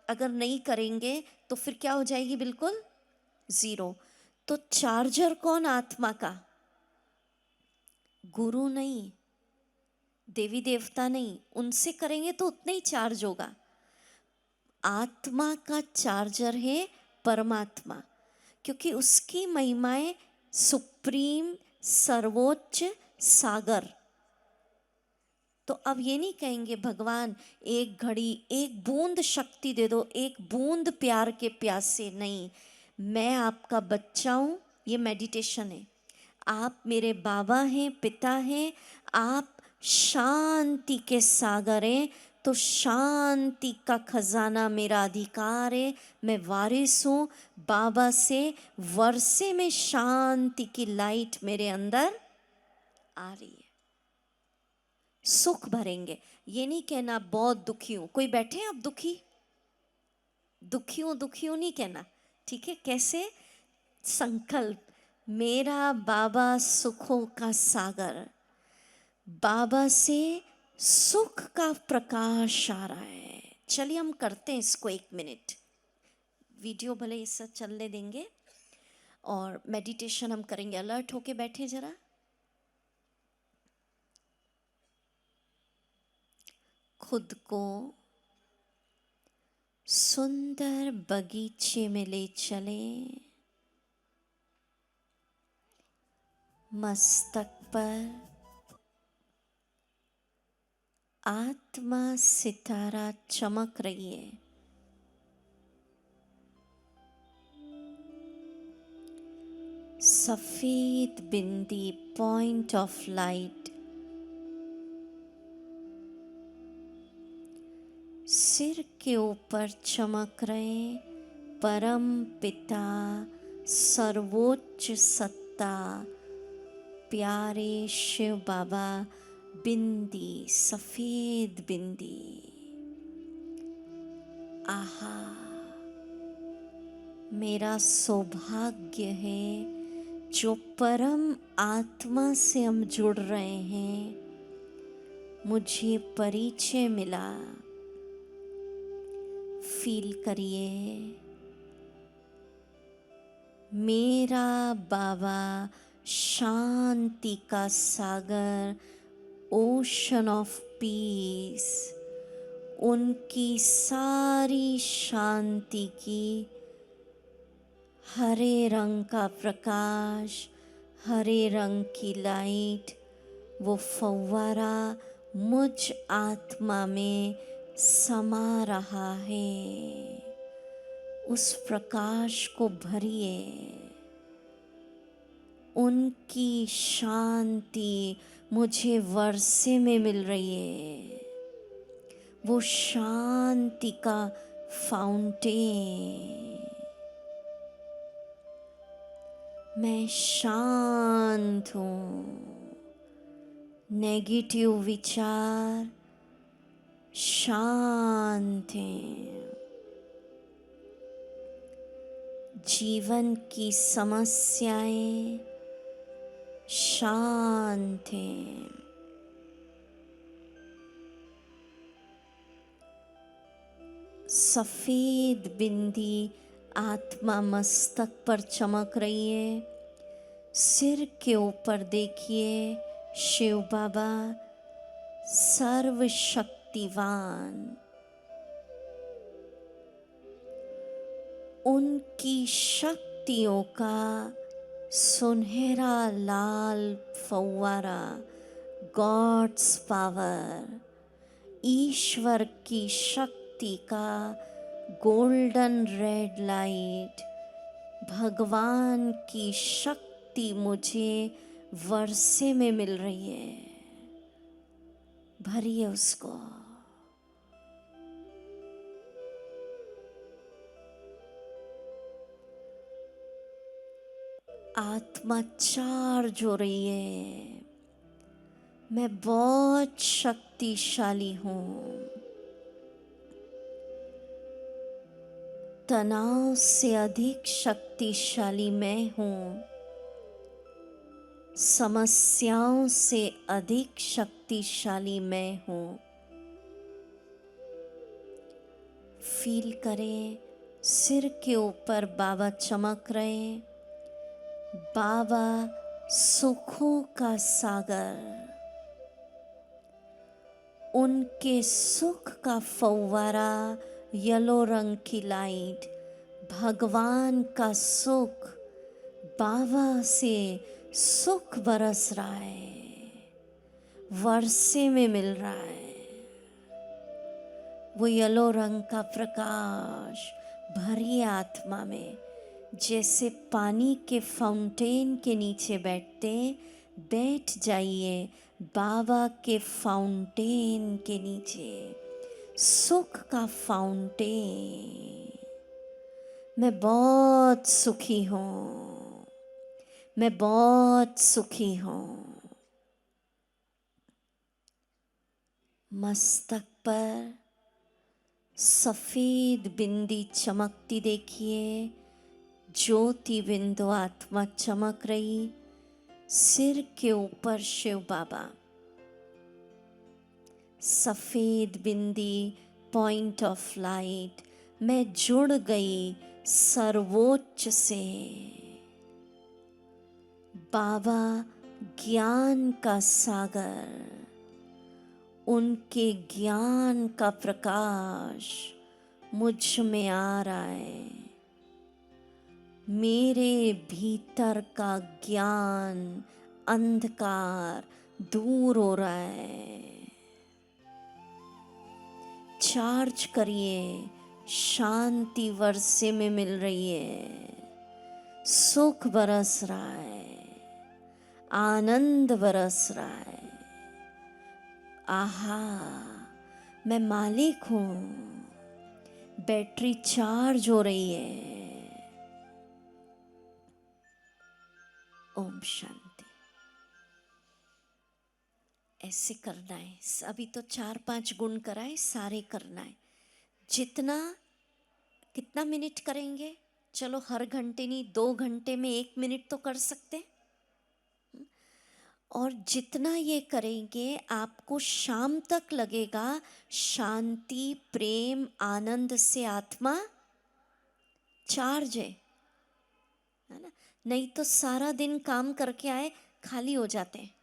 अगर नहीं करेंगे तो फिर क्या हो जाएगी? बिल्कुल ज़ीरो। तो चार्जर कौन? आत्मा का। गुरु नहीं, देवी देवता नहीं, उनसे करेंगे तो उतना ही चार्ज होगा। आत्मा का चार्जर है परमात्मा, क्योंकि उसकी महिमाएं सुप्रीम, सर्वोच्च, सागर। तो अब ये नहीं कहेंगे भगवान एक घड़ी, एक बूंद शक्ति दे दो, एक बूंद प्यार के प्यासे, नहीं। मैं आपका बच्चा हूँ, ये मेडिटेशन है। आप मेरे बाबा हैं, पिता हैं, आप शांति के सागर हैं, तो शांति का खजाना मेरा अधिकार है। मैं वारिस हूँ बाबा से, वर्षे में शांति की लाइट मेरे अंदर आ रही है। सुख भरेंगे। ये नहीं कहना बहुत दुखी हूँ। कोई बैठे हैं आप दुखी? दुखी हूँ नहीं कहना, ठीक है? कैसे? संकल्प, मेरा बाबा सुखों का सागर, बाबा से सुख का प्रकाश आ रहा है। चलिए हम करते हैं इसको 1 मिनट। वीडियो भले इससे चलने देंगे और मेडिटेशन हम करेंगे। अलर्ट होके बैठे जरा। खुद को सुंदर बगीचे में ले चले, मस्तक पर आत्मा सितारा चमक रही है। सफेद बिंदी, पॉइंट ऑफ लाइट सिर के ऊपर चमक रहे। परम पिता, सर्वोच्च सत्ता, प्यारे शिव बाबा, बिंदी, सफेद बिंदी। आहा, मेरा सौभाग्य है जो परम आत्मा से हम जुड़ रहे हैं। मुझे परिचय मिला। फील करिए, मेरा बाबा शांति का सागर, ओशन ऑफ पीस, उनकी सारी शांति की हरे रंग का प्रकाश, हरे रंग की लाइट, वो फव्वारा मुझ आत्मा में समा रहा है। उस प्रकाश को भरिए। उनकी शांति मुझे वर्षे में मिल रही है। वो शांति का फाउंटेन। मैं शांत हूँ। नेगेटिव विचार शांत हैं। जीवन की समस्याएं शांत हैं। सफेद बिंदी आत्मा मस्तक पर चमक रही है। सिर के ऊपर देखिए शिव बाबा सर्वशक्तिवान, उनकी शक्तियों का सुनहरा लाल फव्वारा, गॉड्स पावर, ईश्वर की शक्ति का गोल्डन रेड लाइट, भगवान की शक्ति मुझे वर्षे में मिल रही है। भरिए उसको। आत्मा चार्ज हो रही है। मैं बहुत शक्तिशाली हूँ। तनाव से अधिक शक्तिशाली मैं हूँ। समस्याओं से अधिक शक्तिशाली मैं हूँ। फील करें सिर के ऊपर बाबा चमक रहे। बाबा सुखों का सागर, उनके सुख का फव्वारा, येलो रंग की लाइट, भगवान का सुख, बाबा से सुख बरस रहा है, वर्षे में मिल रहा है। वो येलो रंग का प्रकाश भरी आत्मा में, जैसे पानी के फाउंटेन के नीचे बैठ जाइए बाबा के फाउंटेन के नीचे, सुख का फाउंटेन। मैं बहुत सुखी हूँ, मैं बहुत सुखी हूँ। मस्तक पर सफेद बिंदी चमकती देखिए, ज्योति बिंदु आत्मा चमक रही। सिर के ऊपर शिव बाबा, सफेद बिंदी पॉइंट ऑफ लाइट। मैं जुड़ गई सर्वोच्च से। बाबा ज्ञान का सागर, उनके ज्ञान का प्रकाश मुझ में आ रहा है। मेरे भीतर का ज्ञान अंधकार दूर हो रहा है। चार्ज करिए, शांति वर्षे में मिल रही है, सुख बरस रहा है, आनंद बरस रहा है। आहा, मैं मालिक हूँ। बैटरी चार्ज हो रही है। ओम शांति। ऐसे करना है। अभी तो 4-5 गुण कराए, सारे करना है। कितना मिनट करेंगे? चलो हर घंटे नहीं, 2 घंटे में 1 मिनट तो कर सकते। और जितना ये करेंगे आपको शाम तक लगेगा शांति, प्रेम, आनंद से आत्मा चार्ज है ना। नहीं तो सारा दिन काम करके आए, खाली हो जाते हैं।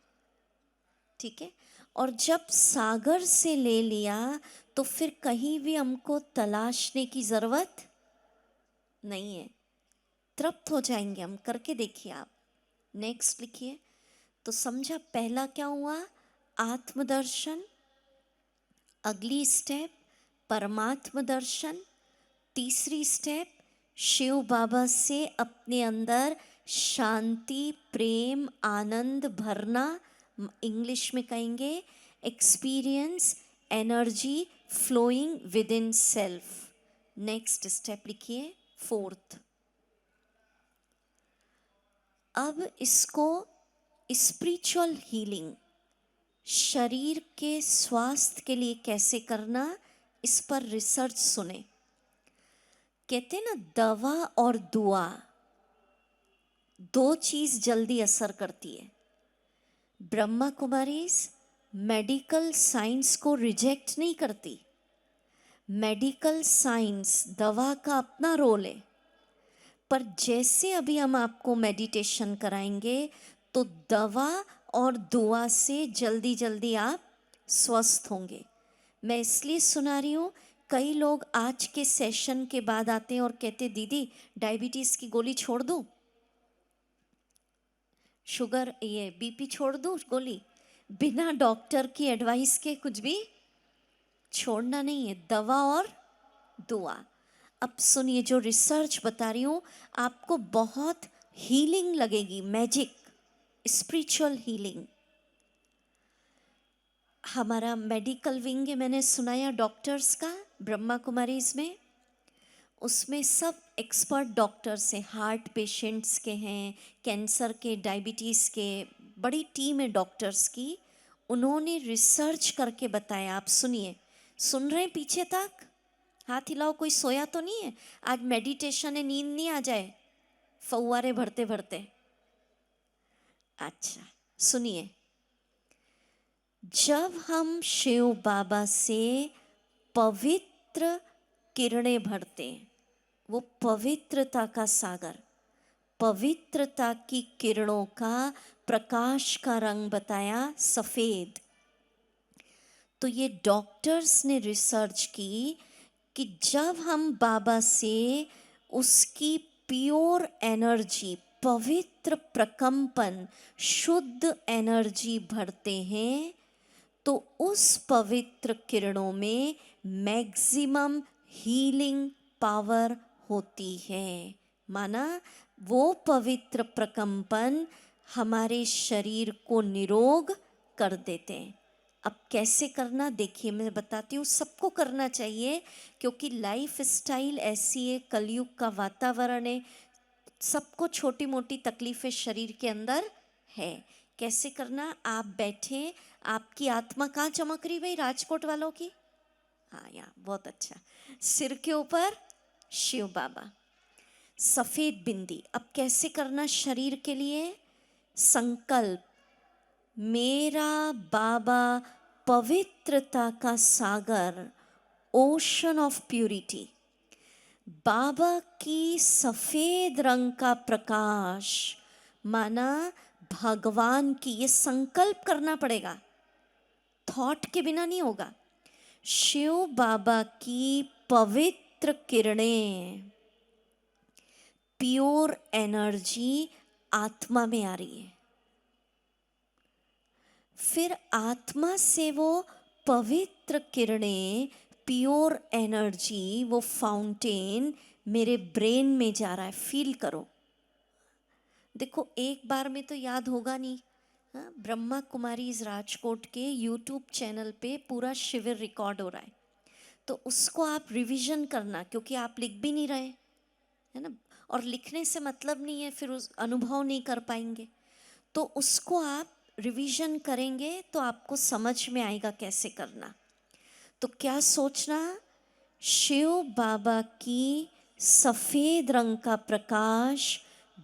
ठीक है। और जब सागर से ले लिया तो फिर कहीं भी हमको तलाशने की जरूरत नहीं है। तृप्त हो जाएंगे हम। करके देखिए आप। नेक्स्ट लिखिए। तो समझा पहला क्या हुआ? आत्मदर्शन। अगली स्टेप परमात्म दर्शन। तीसरी स्टेप शिव बाबा से अपने अंदर शांति, प्रेम, आनंद भरना। इंग्लिश में कहेंगे experience energy flowing within self. Next step लिखिए, फोर्थ। अब इसको स्पिरिचुअल हीलिंग, शरीर के स्वास्थ्य के लिए कैसे करना, इस पर रिसर्च सुने। कहते ना दवा और दुआ, 2 चीज जल्दी असर करती है। ब्रह्मा कुमारीज मेडिकल साइंस को रिजेक्ट नहीं करती। मेडिकल साइंस दवा का अपना रोल है, पर जैसे अभी हम आपको मेडिटेशन कराएंगे तो दवा और दुआ से जल्दी जल्दी आप स्वस्थ होंगे। मैं इसलिए सुना रही हूँ, कई लोग आज के सेशन के बाद आते हैं और कहते दीदी डायबिटीज़ की गोली छोड़ दूँ, शुगर ये बीपी छोड़ दूँ गोली, बिना डॉक्टर की एडवाइस के कुछ भी छोड़ना नहीं है, दवा और दुआ। अब सुनिए, जो रिसर्च बता रही हूँ आपको बहुत हीलिंग लगेगी, मैजिक, स्पिरिचुअल हीलिंग। हमारा मेडिकल विंग है, मैंने सुनाया डॉक्टर्स का ब्रह्मा कुमारीज में, उसमें सब एक्सपर्ट डॉक्टर्स हैं, हार्ट पेशेंट्स के हैं, कैंसर के, डायबिटीज़ के, बड़ी टीम है डॉक्टर्स की। उन्होंने रिसर्च करके बताया, आप सुनिए, सुन रहे हैं पीछे तक, हाथ हिलाओ, कोई सोया तो नहीं है आज, मेडिटेशन है, नींद नहीं आ जाए फव्वारे भरते भरते। अच्छा सुनिए, जब हम शिव बाबा से पवित्र किरणें भरते, वो पवित्रता का सागर, पवित्रता की किरणों का प्रकाश का रंग बताया सफेद। तो ये डॉक्टर्स ने रिसर्च की कि जब हम बाबा से उसकी प्योर एनर्जी, पवित्र प्रकंपन, शुद्ध एनर्जी भरते हैं तो उस पवित्र किरणों में मैक्सिमम हीलिंग पावर होती है। माना वो पवित्र प्रकंपन हमारे शरीर को निरोग कर देते हैं। अब कैसे करना देखिए, मैं बताती हूँ, सबको करना चाहिए क्योंकि लाइफ स्टाइल ऐसी है, कलयुग का वातावरण है, सबको छोटी मोटी तकलीफें शरीर के अंदर है। कैसे करना, आप बैठे, आपकी आत्मा कहाँ चमक रही भाई राजकोट वालों की, हाँ यहाँ, बहुत अच्छा, सिर के ऊपर शिव बाबा, सफेद बिंदी। अब कैसे करना, शरीर के लिए संकल्प, मेरा बाबा पवित्रता का सागर, ओशन ऑफ प्यूरिटी, बाबा की सफेद रंग का प्रकाश, माना भगवान की, ये संकल्प करना पड़ेगा, थॉट के बिना नहीं होगा। शिव बाबा की पवित्र किरणें, प्योर एनर्जी आत्मा में आ रही है, फिर आत्मा से वो पवित्र किरणें, प्योर एनर्जी, वो फाउंटेन मेरे ब्रेन में जा रहा है, फील करो। देखो एक बार में तो याद होगा नहीं, हाँ, ब्रह्मा कुमारीज राजकोट के यूट्यूब चैनल पे पूरा शिविर रिकॉर्ड हो रहा है, तो उसको आप रिवीजन करना, क्योंकि आप लिख भी नहीं रहे है ना, और लिखने से मतलब नहीं है, फिर उस अनुभव नहीं कर पाएंगे, तो उसको आप रिवीजन करेंगे तो आपको समझ में आएगा कैसे करना। तो क्या सोचना, शिव बाबा की सफेद रंग का प्रकाश,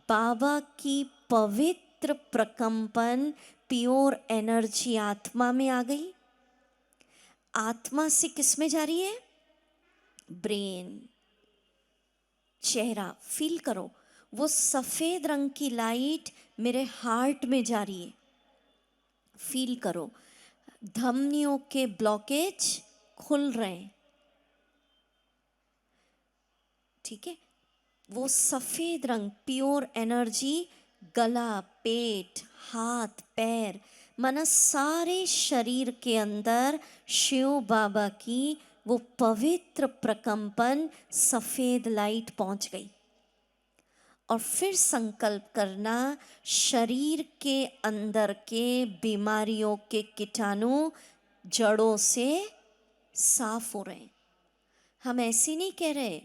बाबा की पवित्र प्रकंपन, प्योर एनर्जी आत्मा में आ गई, आत्मा से किस में जा रही है, ब्रेन, चेहरा, फील करो, वो सफेद रंग की लाइट मेरे हार्ट में जा रही है, फील करो, धमनियों के ब्लॉकेज खुल रहे हैं, ठीक है, वो सफेद रंग, प्योर एनर्जी, गला, पेट, हाथ, पैर, माना सारे शरीर के अंदर शिव बाबा की वो पवित्र प्रकंपन, सफेद लाइट पहुंच गई। और फिर संकल्प करना, शरीर के अंदर के बीमारियों के कीटाणु जड़ों से साफ हो रहे हैं। हम ऐसे नहीं कह रहे,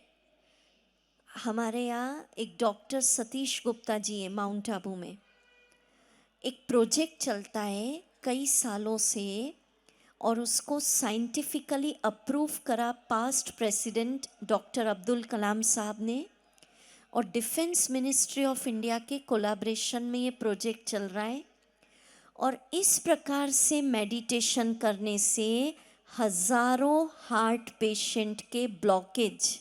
हमारे यहाँ एक डॉक्टर सतीश गुप्ता जी है माउंट आबू में, एक प्रोजेक्ट चलता है कई सालों से, और उसको साइंटिफिकली अप्रूव करा past president doctor Abdul Kalam साहब ने, और डिफेंस मिनिस्ट्री ऑफ इंडिया के कोलैबोरेशन में ये प्रोजेक्ट चल रहा है। और इस प्रकार से मेडिटेशन करने से हजारों हार्ट पेशेंट के ब्लॉकेज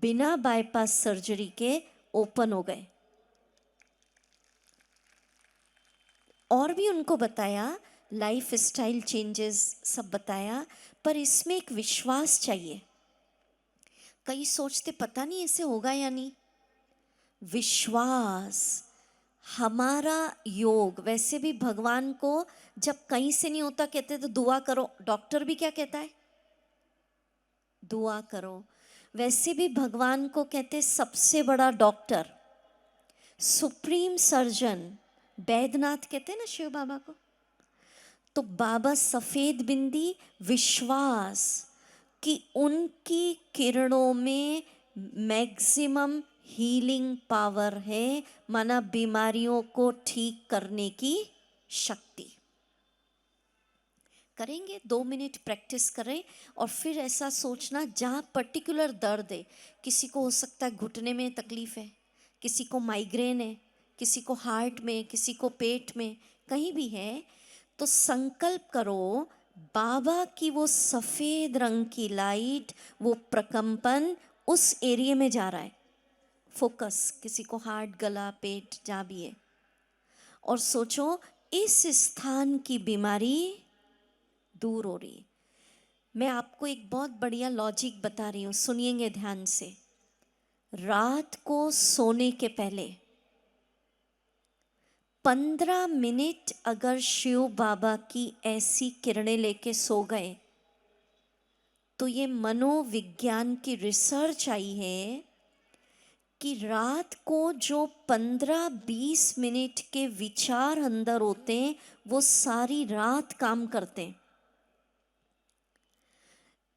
बिना बाईपास सर्जरी के ओपन हो गए। और भी उनको बताया, लाइफ स्टाइल चेंजेस सब बताया, पर इसमें एक विश्वास चाहिए। कई सोचते पता नहीं ऐसे होगा या नहीं। विश्वास हमारा योग। वैसे भी भगवान को जब कहीं से नहीं होता कहते तो दुआ करो। डॉक्टर भी क्या कहता है? दुआ करो। वैसे भी भगवान को कहते सबसे बड़ा डॉक्टर, सुप्रीम सर्जन बैद्यनाथ कहते हैं ना शिव बाबा को। तो बाबा सफेद बिंदी विश्वास कि उनकी किरणों में मैक्सिमम हीलिंग पावर है, माना बीमारियों को ठीक करने की शक्ति। करेंगे 2 मिनट प्रैक्टिस करें और फिर ऐसा सोचना जहाँ पर्टिकुलर दर्द है। किसी को हो सकता है घुटने में तकलीफ है, किसी को माइग्रेन है, किसी को हार्ट में, किसी को पेट में, कहीं भी है तो संकल्प करो बाबा की वो सफ़ेद रंग की लाइट, वो प्रकंपन उस एरिया में जा रहा है। फोकस किसी को हार्ट, गला, पेट जहाँ भी है, और सोचो इस स्थान की बीमारी दूर हो रही है। मैं आपको एक बहुत बढ़िया लॉजिक बता रही हूँ, सुनिएंगे ध्यान से। रात को सोने के पहले 15 मिनट अगर शिव बाबा की ऐसी किरणें लेके सो गए तो ये मनोविज्ञान की रिसर्च आई है कि रात को जो 15-20 मिनट के विचार अंदर होते हैं वो सारी रात काम करते हैं।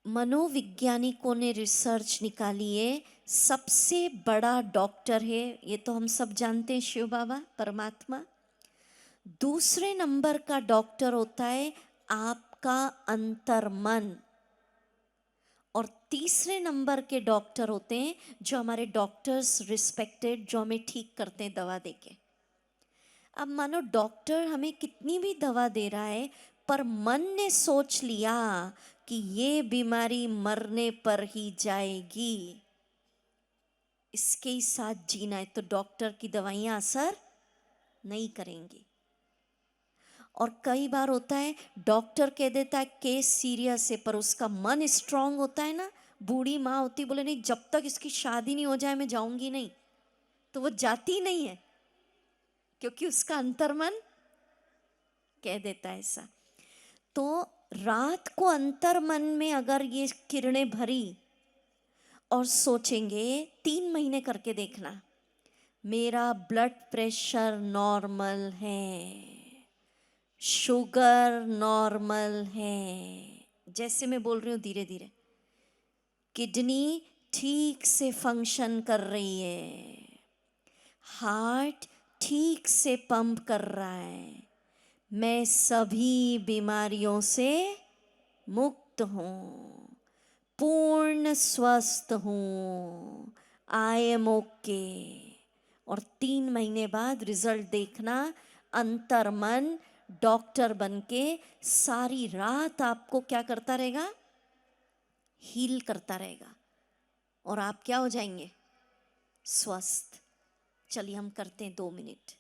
मनोवैज्ञानिकों ने रिसर्च निकाली है। सबसे बड़ा डॉक्टर है, ये तो हम सब जानते हैं, शिव बाबा परमात्मा। दूसरे नंबर का डॉक्टर होता है आपका अंतर्मन, और तीसरे नंबर के डॉक्टर होते हैं जो हमारे डॉक्टर्स रिस्पेक्टेड, जो हमें ठीक करते हैं दवा देके। अब मानो डॉक्टर हमें कितनी भी दवा दे रहा है, पर मन ने सोच लिया कि ये बीमारी मरने पर ही जाएगी, इसके ही साथ जीना है, तो डॉक्टर की दवाइयाँ असर नहीं करेंगी। और कई बार होता है डॉक्टर कह देता है केस सीरियस है, पर उसका मन स्ट्रांग होता है ना। बूढ़ी माँ होती, बोले नहीं जब तक इसकी शादी नहीं हो जाए मैं जाऊंगी नहीं, तो वो जाती नहीं है, क्योंकि उसका अंतर्मन कह देता है ऐसा। तो रात को अंतर्मन में अगर ये किरणें भरी और सोचेंगे, 3 महीने करके देखना, मेरा ब्लड प्रेशर नॉर्मल है, शुगर नॉर्मल है, जैसे मैं बोल रही हूँ धीरे धीरे, किडनी ठीक से फंक्शन कर रही है, हार्ट ठीक से पंप कर रहा है, मैं सभी बीमारियों से मुक्त हूँ, पूर्ण स्वस्थ हूँ, आई एम ओके। और 3 महीने बाद रिजल्ट देखना, अंतर्मन डॉक्टर बनके सारी रात आपको क्या करता रहेगा? हील करता रहेगा, और आप क्या हो जाएंगे? स्वस्थ। चलिए हम करते हैं 2 मिनट।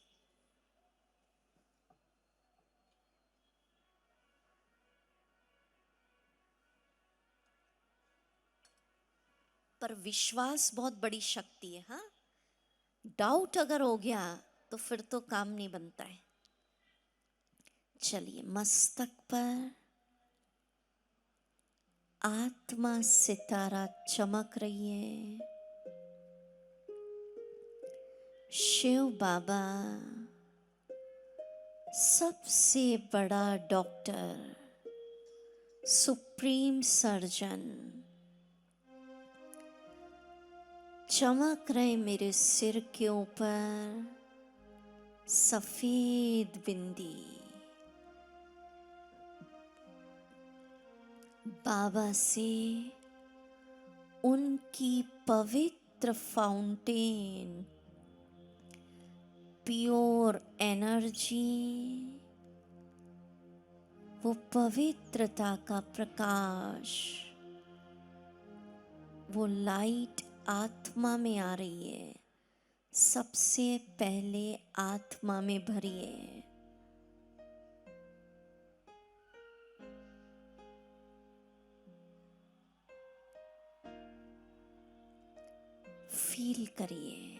पर विश्वास बहुत बड़ी शक्ति है। हाँ, डाउट अगर हो गया तो फिर तो काम नहीं बनता है। चलिए, मस्तक पर आत्मा सितारा चमक रही है। शिव बाबा सबसे बड़ा डॉक्टर, सुप्रीम सर्जन, चमक रहे मेरे सिर के ऊपर सफेद बिंदी। बाबा से उनकी पवित्र फाउंटेन, प्योर एनर्जी वो पवित्रता का प्रकाश, वो लाइट आत्मा में आ रही है। सबसे पहले आत्मा में भरिए। फील करिए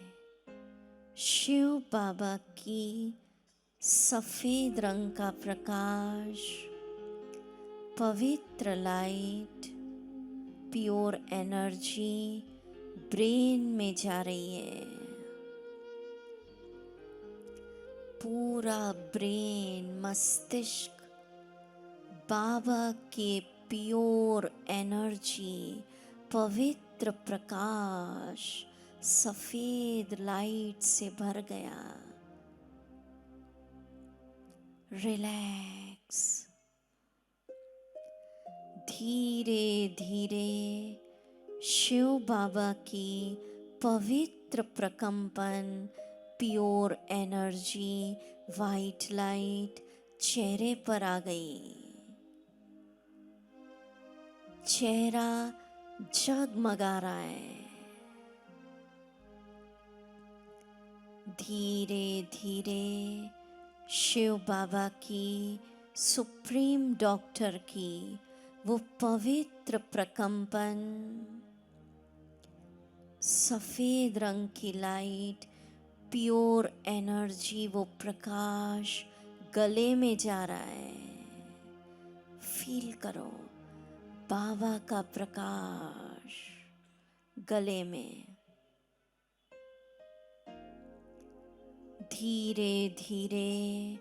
शिव बाबा की सफेद रंग का प्रकाश, पवित्र लाइट, प्योर एनर्जी ब्रेन में जा रही है। पूरा ब्रेन, मस्तिष्क बाबा के प्योर एनर्जी, पवित्र प्रकाश, सफेद लाइट से भर गया। रिलैक्स। धीरे धीरे शिव बाबा की पवित्र प्रकंपन, प्योर एनर्जी, वाइट लाइट चेहरे पर आ गई। चेहरा जगमगा रहा है। धीरे धीरे शिव बाबा की सुप्रीम डॉक्टर की वो पवित्र प्रकंपन, सफेद रंग की लाइट, प्योर एनर्जी, वो प्रकाश गले में जा रहा है। फील करो बाबा का प्रकाश गले में। धीरे धीरे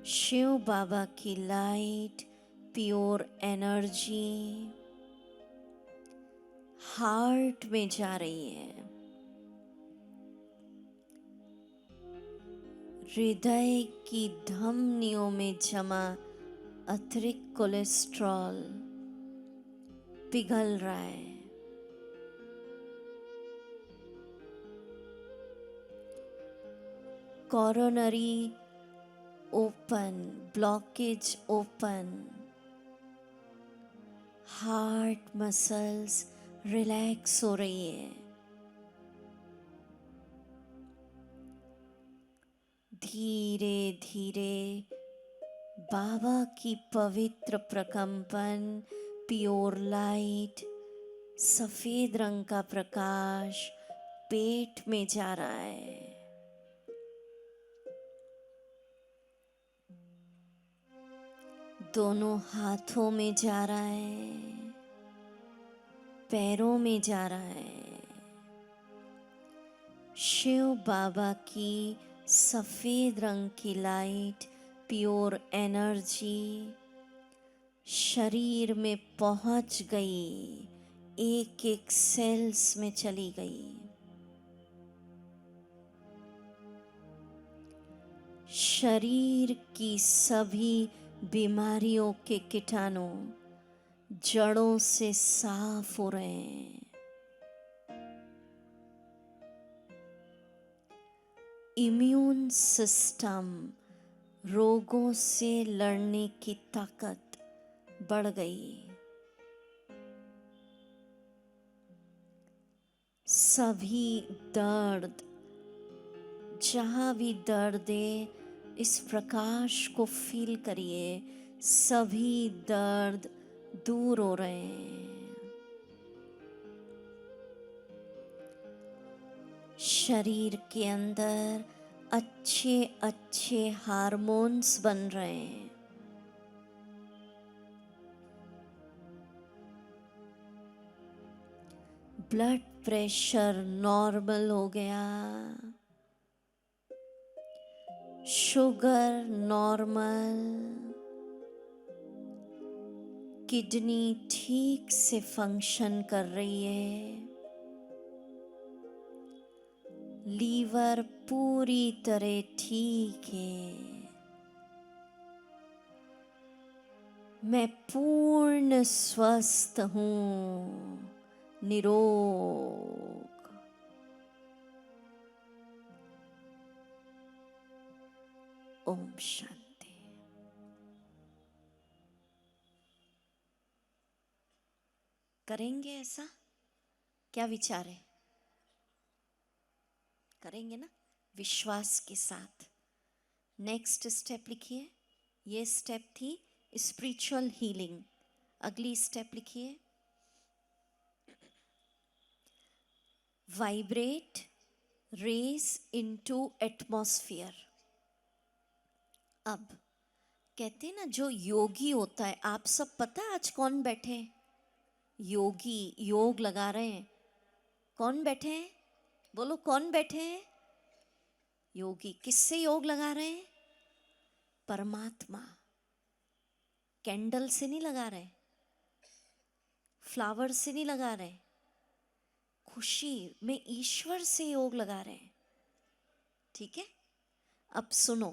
शिव बाबा की लाइट, प्योर एनर्जी हार्ट में जा रही है। हृदय की धमनियों में जमा अतिरिक्त कोलेस्ट्रॉल पिघल रहा है। Coronary open, blockage open, heart muscles relax हो रही है। धीरे धीरे बाबा की पवित्र प्रकंपन, प्योर लाइट, सफेद रंग का प्रकाश पेट में जा रहा है। दोनों हाथों में जा रहा है, पैरों में जा रहा है। शिव बाबा की सफेद रंग की लाइट, प्योर एनर्जी शरीर में पहुंच गई, एक एक सेल्स में चली गई। शरीर की सभी बीमारियों के कीटाणु जड़ों से साफ हो रहे हैं। इम्यून सिस्टम, रोगों से लड़ने की ताकत बढ़ गई। सभी दर्द, जहाँ भी दर्द है, इस प्रकाश को फील करिए। सभी दर्द दूर हो रहे हैं। शरीर के अंदर अच्छे अच्छे हार्मोन्स बन रहे हैं। ब्लड प्रेशर नॉर्मल हो गया, शुगर नॉर्मल, किडनी ठीक से फंक्शन कर रही है, लीवर पूरी तरह ठीक है। मैं पूर्ण स्वस्थ हूँ, निरोग। ओम शांति। करेंगे ऐसा? क्या विचार है? करेंगे ना, विश्वास के साथ। नेक्स्ट स्टेप लिखिए। ये स्टेप थी स्पिरिचुअल हीलिंग। अगली स्टेप लिखिए, वाइब्रेट रेज इनटू एटमॉस्फेयर। अब कहते हैं ना, जो योगी होता है, आप सब पता है आज कौन बैठे हैं? योगी, योग लगा रहे हैं। कौन बैठे हैं? बोलो, कौन बैठे हैं? योगी। किससे योग लगा रहे हैं? परमात्मा। कैंडल से नहीं लगा रहे, फ्लावर से नहीं लगा रहे, खुशी में ईश्वर से योग लगा रहे हैं। ठीक है, अब सुनो।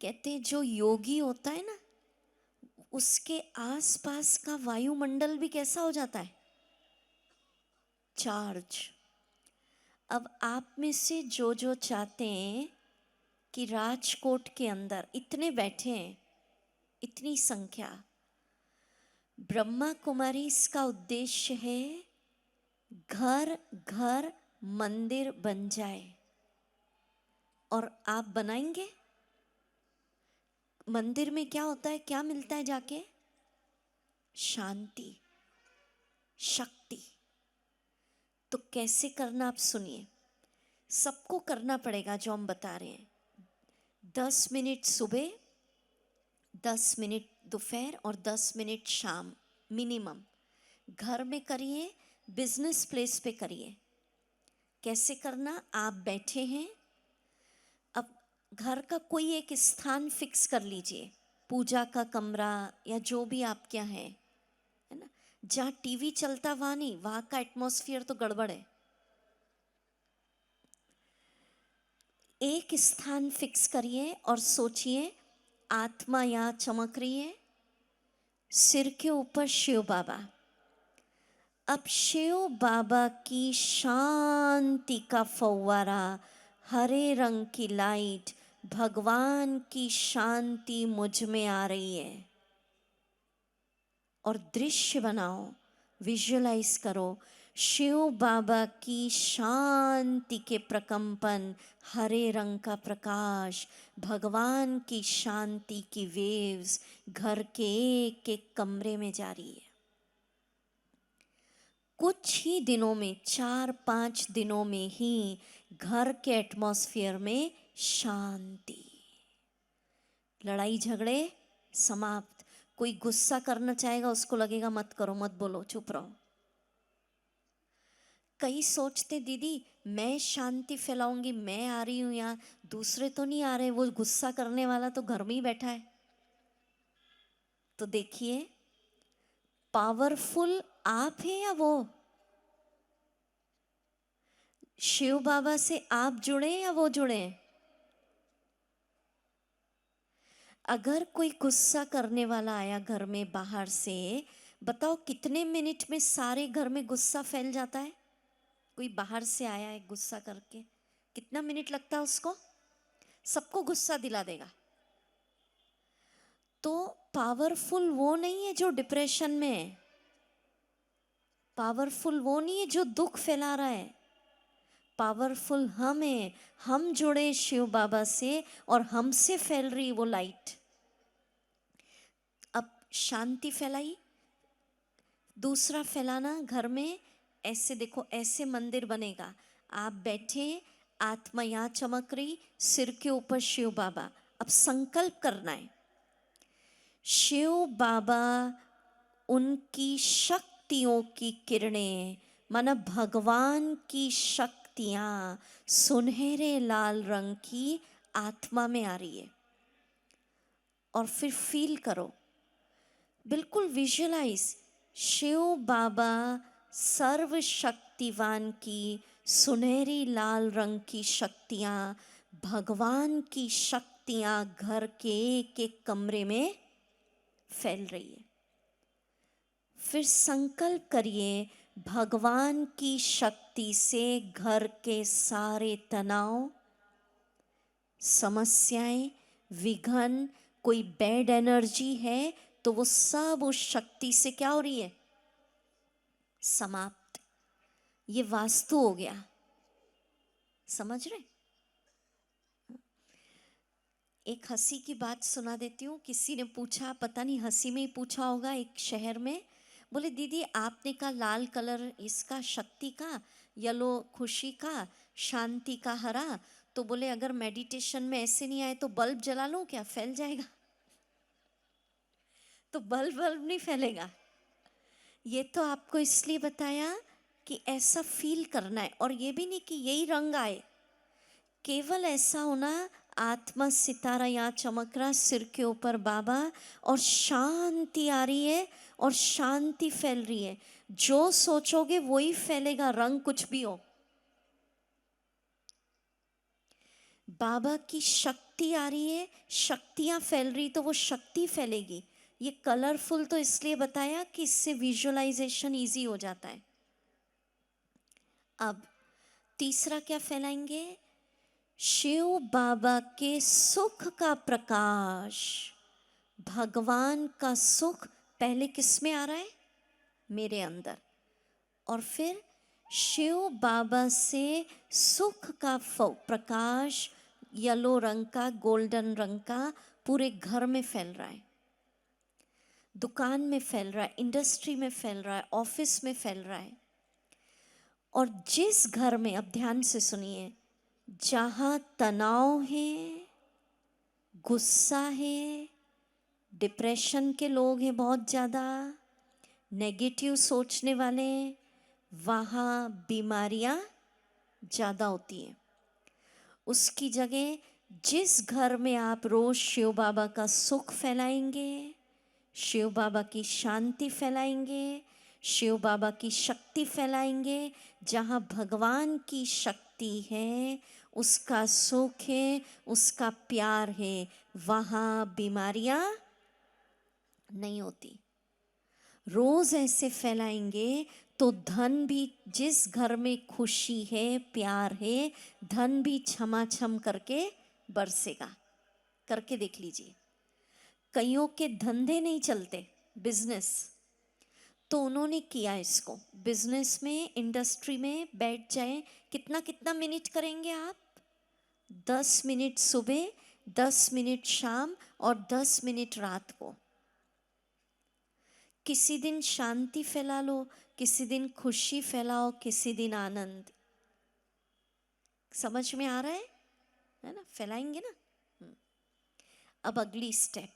कहते हैं जो योगी होता है ना, उसके आसपास का वायुमंडल भी कैसा हो जाता है? चार्ज। अब आप में से जो जो चाहते हैं कि राजकोट के अंदर इतने बैठे हैं, इतनी संख्या, ब्रह्मा कुमारी, इसका उद्देश्य है घर घर मंदिर बन जाए। और आप बनाएंगे? मंदिर में क्या होता है, क्या मिलता है जाके? शांति, शक्ति। तो कैसे करना आप सुनिए। सबको करना पड़ेगा जो हम बता रहे हैं। 10 मिनट सुबह, 10 मिनट दोपहर और 10 मिनट शाम मिनिमम। घर में करिए, बिजनेस प्लेस पे करिए। कैसे करना? आप बैठे हैं, अब घर का कोई एक स्थान फिक्स कर लीजिए, पूजा का कमरा या जो भी आपके यहाँ है ना। जहाँ टीवी चलता वहाँ नहीं, वहाँ का एटमॉस्फेयर तो गड़बड़ है। एक स्थान फिक्स करिए और सोचिए, आत्मा यहाँ चमक रही है, सिर के ऊपर शिव बाबा। अब शिव बाबा की शांति का फव्वारा, हरे रंग की लाइट, भगवान की शांति मुझ में आ रही है। और दृश्य बनाओ, विजुअलाइज करो, शिव बाबा की शांति के प्रकंपन, हरे रंग का प्रकाश, भगवान की शांति की वेव्स घर के एक एक कमरे में जा रही है। कुछ ही दिनों में, 4-5 दिनों में ही घर के एटमॉस्फेयर में शांति, लड़ाई झगड़े समाप्त। कोई गुस्सा करना चाहेगा, उसको लगेगा मत करो, मत बोलो, चुप रहो। कई सोचते दीदी मैं शांति फैलाऊंगी, मैं आ रही हूं यहाँ, दूसरे तो नहीं आ रहे, वो गुस्सा करने वाला तो घर में ही बैठा है। तो देखिए, पावरफुल आप हैं या वो? शिव बाबा से आप जुड़े या वो जुड़े? अगर कोई गुस्सा करने वाला आया घर में बाहर से, बताओ कितने मिनट में सारे घर में गुस्सा फैल जाता है? कोई बाहर से आया है गुस्सा करके, कितना मिनट लगता है उसको? सबको गुस्सा दिला देगा। तो पावरफुल वो नहीं है जो डिप्रेशन में है, पावरफुल वो नहीं है जो दुख फैला रहा है, पावरफुल हम हैं। हम जुड़े शिव बाबा से और हमसे फैल रही वो लाइट। अब शांति फैलाई, दूसरा फैलाना घर में। ऐसे देखो, ऐसे मंदिर बनेगा। आप बैठे, आत्मा यहाँ चमक रही, सिर के ऊपर शिव बाबा। अब संकल्प करना है, शिव बाबा उनकी शक्तियों की किरणें, माना भगवान की शक्तियां सुनहरे लाल रंग की आत्मा में आ रही है। और फिर फील करो, बिल्कुल विजुअलाइज, शिव बाबा सर्वशक्तिवान की सुनहरी लाल रंग की शक्तियां, भगवान की शक्तियां घर के एक एक कमरे में फैल रही है। फिर संकल्प करिए, भगवान की शक्ति से घर के सारे तनाव, समस्याएं, विघ्न, कोई बैड एनर्जी है तो वो सब उस शक्ति से क्या हो रही है? समाप्त। ये वास्तु हो गया, समझ रहे? एक हंसी की बात सुना देती हूँ। किसी ने पूछा, पता नहीं हंसी में ही पूछा होगा, एक शहर में, बोले दीदी आपने कहा लाल कलर इसका शक्ति का, येलो खुशी का, शांति का हरा, तो बोले अगर मेडिटेशन में ऐसे नहीं आए तो बल्ब जला लूं क्या, फैल जाएगा? तो बल्ब नहीं फैलेगा। ये तो आपको इसलिए बताया कि ऐसा फील करना है, और ये भी नहीं कि यही रंग आए, केवल ऐसा होना आत्मा सितारा यहाँ चमक रहा, सिर के ऊपर बाबा, और शांति आ रही है और शांति फैल रही है। जो सोचोगे वही फैलेगा, रंग कुछ भी हो। बाबा की शक्ति आ रही है, शक्तियाँ फैल रही, तो वो शक्ति फैलेगी। ये कलरफुल तो इसलिए बताया कि इससे विजुअलाइजेशन इजी हो जाता है। अब तीसरा क्या फैलाएंगे? शिव बाबा के सुख का प्रकाश। भगवान का सुख पहले किस में आ रहा है? मेरे अंदर। और फिर शिव बाबा से सुख का प्रकाश येलो रंग का, गोल्डन रंग का पूरे घर में फैल रहा है, दुकान में फैल रहा है, इंडस्ट्री में फैल रहा है, ऑफिस में फैल रहा है। और जिस घर में, अब ध्यान से सुनिए, जहाँ तनाव है, गुस्सा है, डिप्रेशन के लोग हैं बहुत ज़्यादा, नेगेटिव सोचने वाले, वहाँ बीमारियाँ ज़्यादा होती हैं। उसकी जगह जिस घर में आप रोज़ शिव बाबा का सुख फैलाएंगे, शिव बाबा की शांति फैलाएंगे, शिव बाबा की शक्ति फैलाएंगे, जहाँ भगवान की शक्ति है, उसका सुख है, उसका प्यार है, वहाँ बीमारियाँ नहीं होती। रोज ऐसे फैलाएंगे तो धन भी, जिस घर में खुशी है, प्यार है, धन भी छमाछम करके बरसेगा। करके देख लीजिए। कईयों के धंधे नहीं चलते, बिजनेस, तो उन्होंने किया इसको। बिजनेस में, इंडस्ट्री में बैठ जाए, कितना कितना मिनट करेंगे आप? 10 मिनट सुबह, 10 मिनट शाम और 10 मिनट रात को। किसी दिन शांति फैला लो, किसी दिन खुशी फैलाओ, किसी दिन आनंद। समझ में आ रहा है ना? फैलाएंगे ना। अब अगली स्टेप,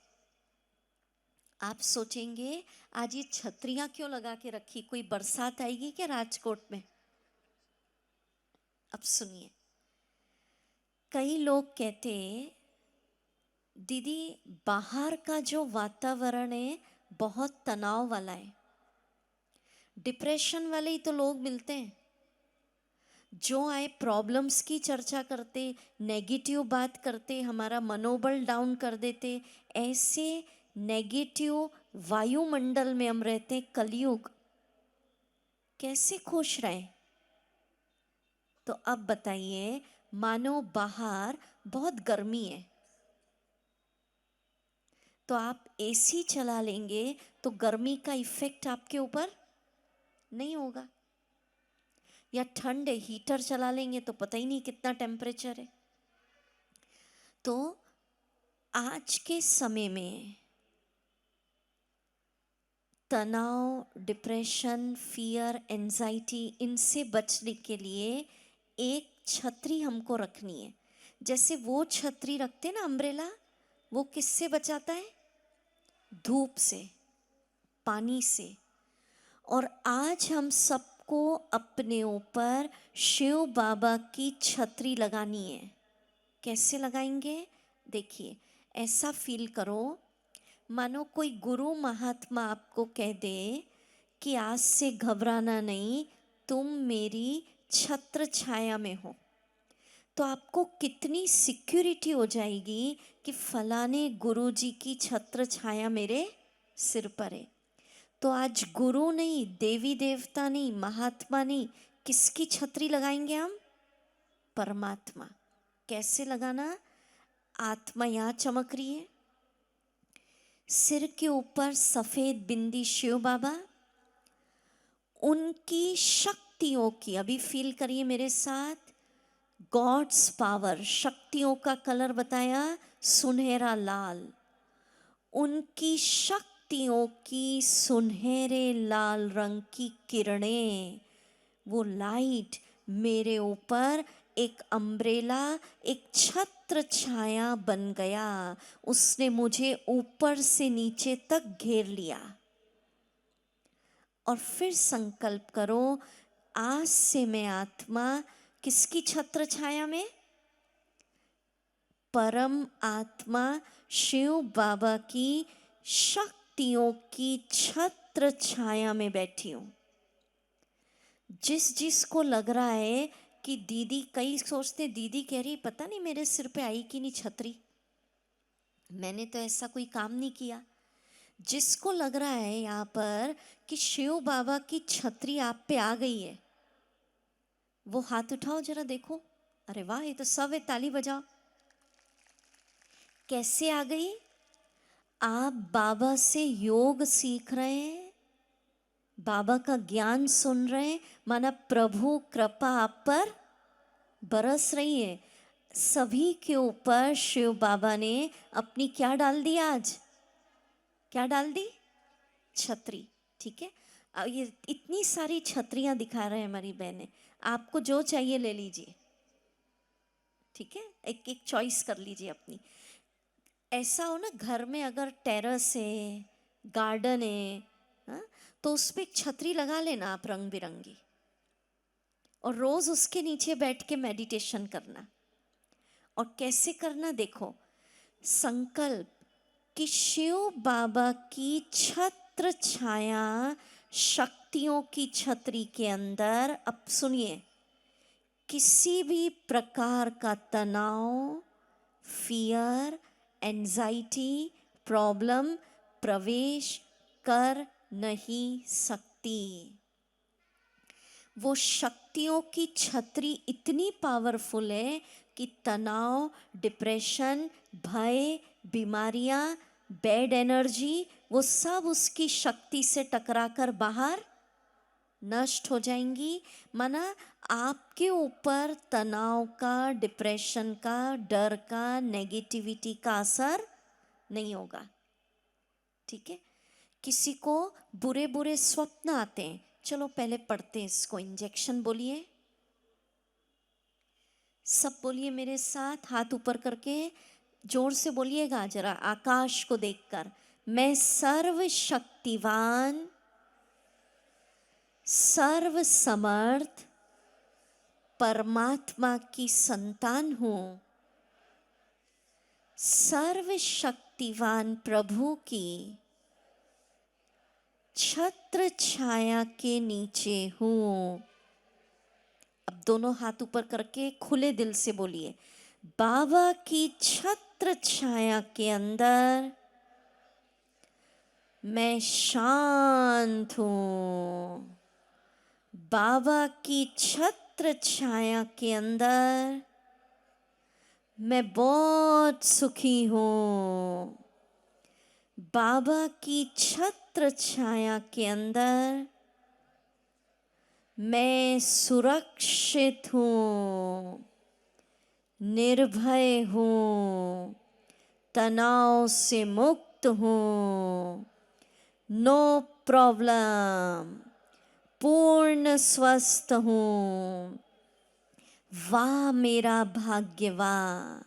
आप सोचेंगे आज ये छतरियां क्यों लगा के रखी, कोई बरसात आएगी क्या राजकोट में? अब सुनिए, कई लोग कहते दीदी बाहर का जो वातावरण है बहुत तनाव वाला है, डिप्रेशन वाले ही तो लोग मिलते हैं, जो आए प्रॉब्लम्स की चर्चा करते, नेगेटिव बात करते, हमारा मनोबल डाउन कर देते। ऐसे नेगेटिव वायुमंडल में हम रहते, कलयुग, कैसे खुश रहे? तो अब बताइए, मानो बाहर बहुत गर्मी है, तो आप एसी चला लेंगे तो गर्मी का इफेक्ट आपके ऊपर नहीं होगा, या ठंड है, हीटर चला लेंगे तो पता ही नहीं कितना टेम्परेचर है। तो आज के समय में तनाव, डिप्रेशन, फियर, एंजाइटी, इनसे बचने के लिए एक छतरी हमको रखनी है। जैसे वो छतरी रखते ना, अम्ब्रेला, वो किससे बचाता है? धूप से, पानी से। और आज हम सबको अपने ऊपर शिव बाबा की छतरी लगानी है। कैसे लगाएंगे? देखिए, ऐसा फील करो मानो कोई गुरु महात्मा आपको कह दे कि आज से घबराना नहीं, तुम मेरी छत्र छाया में हो। तो आपको कितनी सिक्योरिटी हो जाएगी कि फलाने गुरु जी की छत्र छाया मेरे सिर पर है। तो आज गुरु नहीं, देवी देवता नहीं, महात्मा नहीं, किसकी छतरी लगाएंगे हम? परमात्मा। कैसे लगाना? आत्मा यहाँ चमक रही है, सिर के ऊपर सफेद बिंदी शिव बाबा, उनकी शक्तियों की, अभी फील करिए मेरे साथ, गॉड्स पावर, शक्तियों का कलर बताया सुनहरा लाल, उनकी शक्तियों की सुनहरे लाल रंग की किरणें, वो लाइट मेरे ऊपर एक अम्ब्रेला, एक छत्र छाया बन गया। उसने मुझे ऊपर से नीचे तक घेर लिया। और फिर संकल्प करो, आज से मैं आत्मा किसकी छत्र छाया में? परम आत्मा शिव बाबा की शक्तियों की छत्र छाया में बैठी हूं। जिस को लग रहा है कि दीदी, कई सोचते दीदी कह रही पता नहीं मेरे सिर पे आई कि नहीं छतरी, मैंने तो ऐसा कोई काम नहीं किया। जिसको लग रहा है यहाँ पर कि शिव बाबा की छतरी आप पे आ गई है, वो हाथ उठाओ जरा, देखो। अरे वाह, ये तो सब है, ताली बजाओ। कैसे आ गई? आप बाबा से योग सीख रहे हैं, बाबा का ज्ञान सुन रहे हैं, माना प्रभु कृपा आप पर बरस रही है। सभी के ऊपर शिव बाबा ने अपनी क्या डाल दी? आज क्या डाल दी? छतरी। ठीक है, अब ये इतनी सारी छतरियां दिखा रहे हैं हमारी बहनें, आपको जो चाहिए ले लीजिए। ठीक है, एक एक चॉइस कर लीजिए अपनी। ऐसा हो ना, घर में अगर टेरेस है, गार्डन है, हाँ, तो उस पर एक छतरी लगा लेना आप रंग बिरंगी, और रोज उसके नीचे बैठ के मेडिटेशन करना। और कैसे करना देखो, संकल्प कि शिव बाबा की छत्र छाया, शक्तियों की छतरी के अंदर, अब सुनिए, किसी भी प्रकार का तनाव, फियर, एंजाइटी, प्रॉब्लम प्रवेश कर नहीं सकती। वो शक्तियों की छतरी इतनी पावरफुल है कि तनाव, डिप्रेशन, भय, बीमारियां, बैड एनर्जी, वो सब उसकी शक्ति से टकराकर बाहर नष्ट हो जाएंगी। माना आपके ऊपर तनाव का, डिप्रेशन का, डर का, नेगेटिविटी का असर नहीं होगा। ठीक है, किसी को बुरे बुरे स्वप्न आते हैं, चलो पहले पढ़ते हैं इसको। इंजेक्शन बोलिए, सब बोलिए मेरे साथ, हाथ ऊपर करके जोर से बोलिएगा जरा, आकाश को देखकर। मैं सर्वशक्तिवान, सर्व समर्थ परमात्मा की संतान हूं। सर्वशक्तिवान प्रभु की छत्र छाया के नीचे हूं। अब दोनों हाथ ऊपर करके खुले दिल से बोलिए, बाबा की छत्र छाया के अंदर मैं शांत हूं। बाबा की छत्र छाया के अंदर मैं बहुत सुखी हूं। बाबा की छत्र छाया के अंदर मैं सुरक्षित हूं, निर्भय हूं, तनाव से मुक्त हूं, नो प्रॉब्लम, पूर्ण स्वस्थ हूं। वाह मेरा भाग्य, वाह,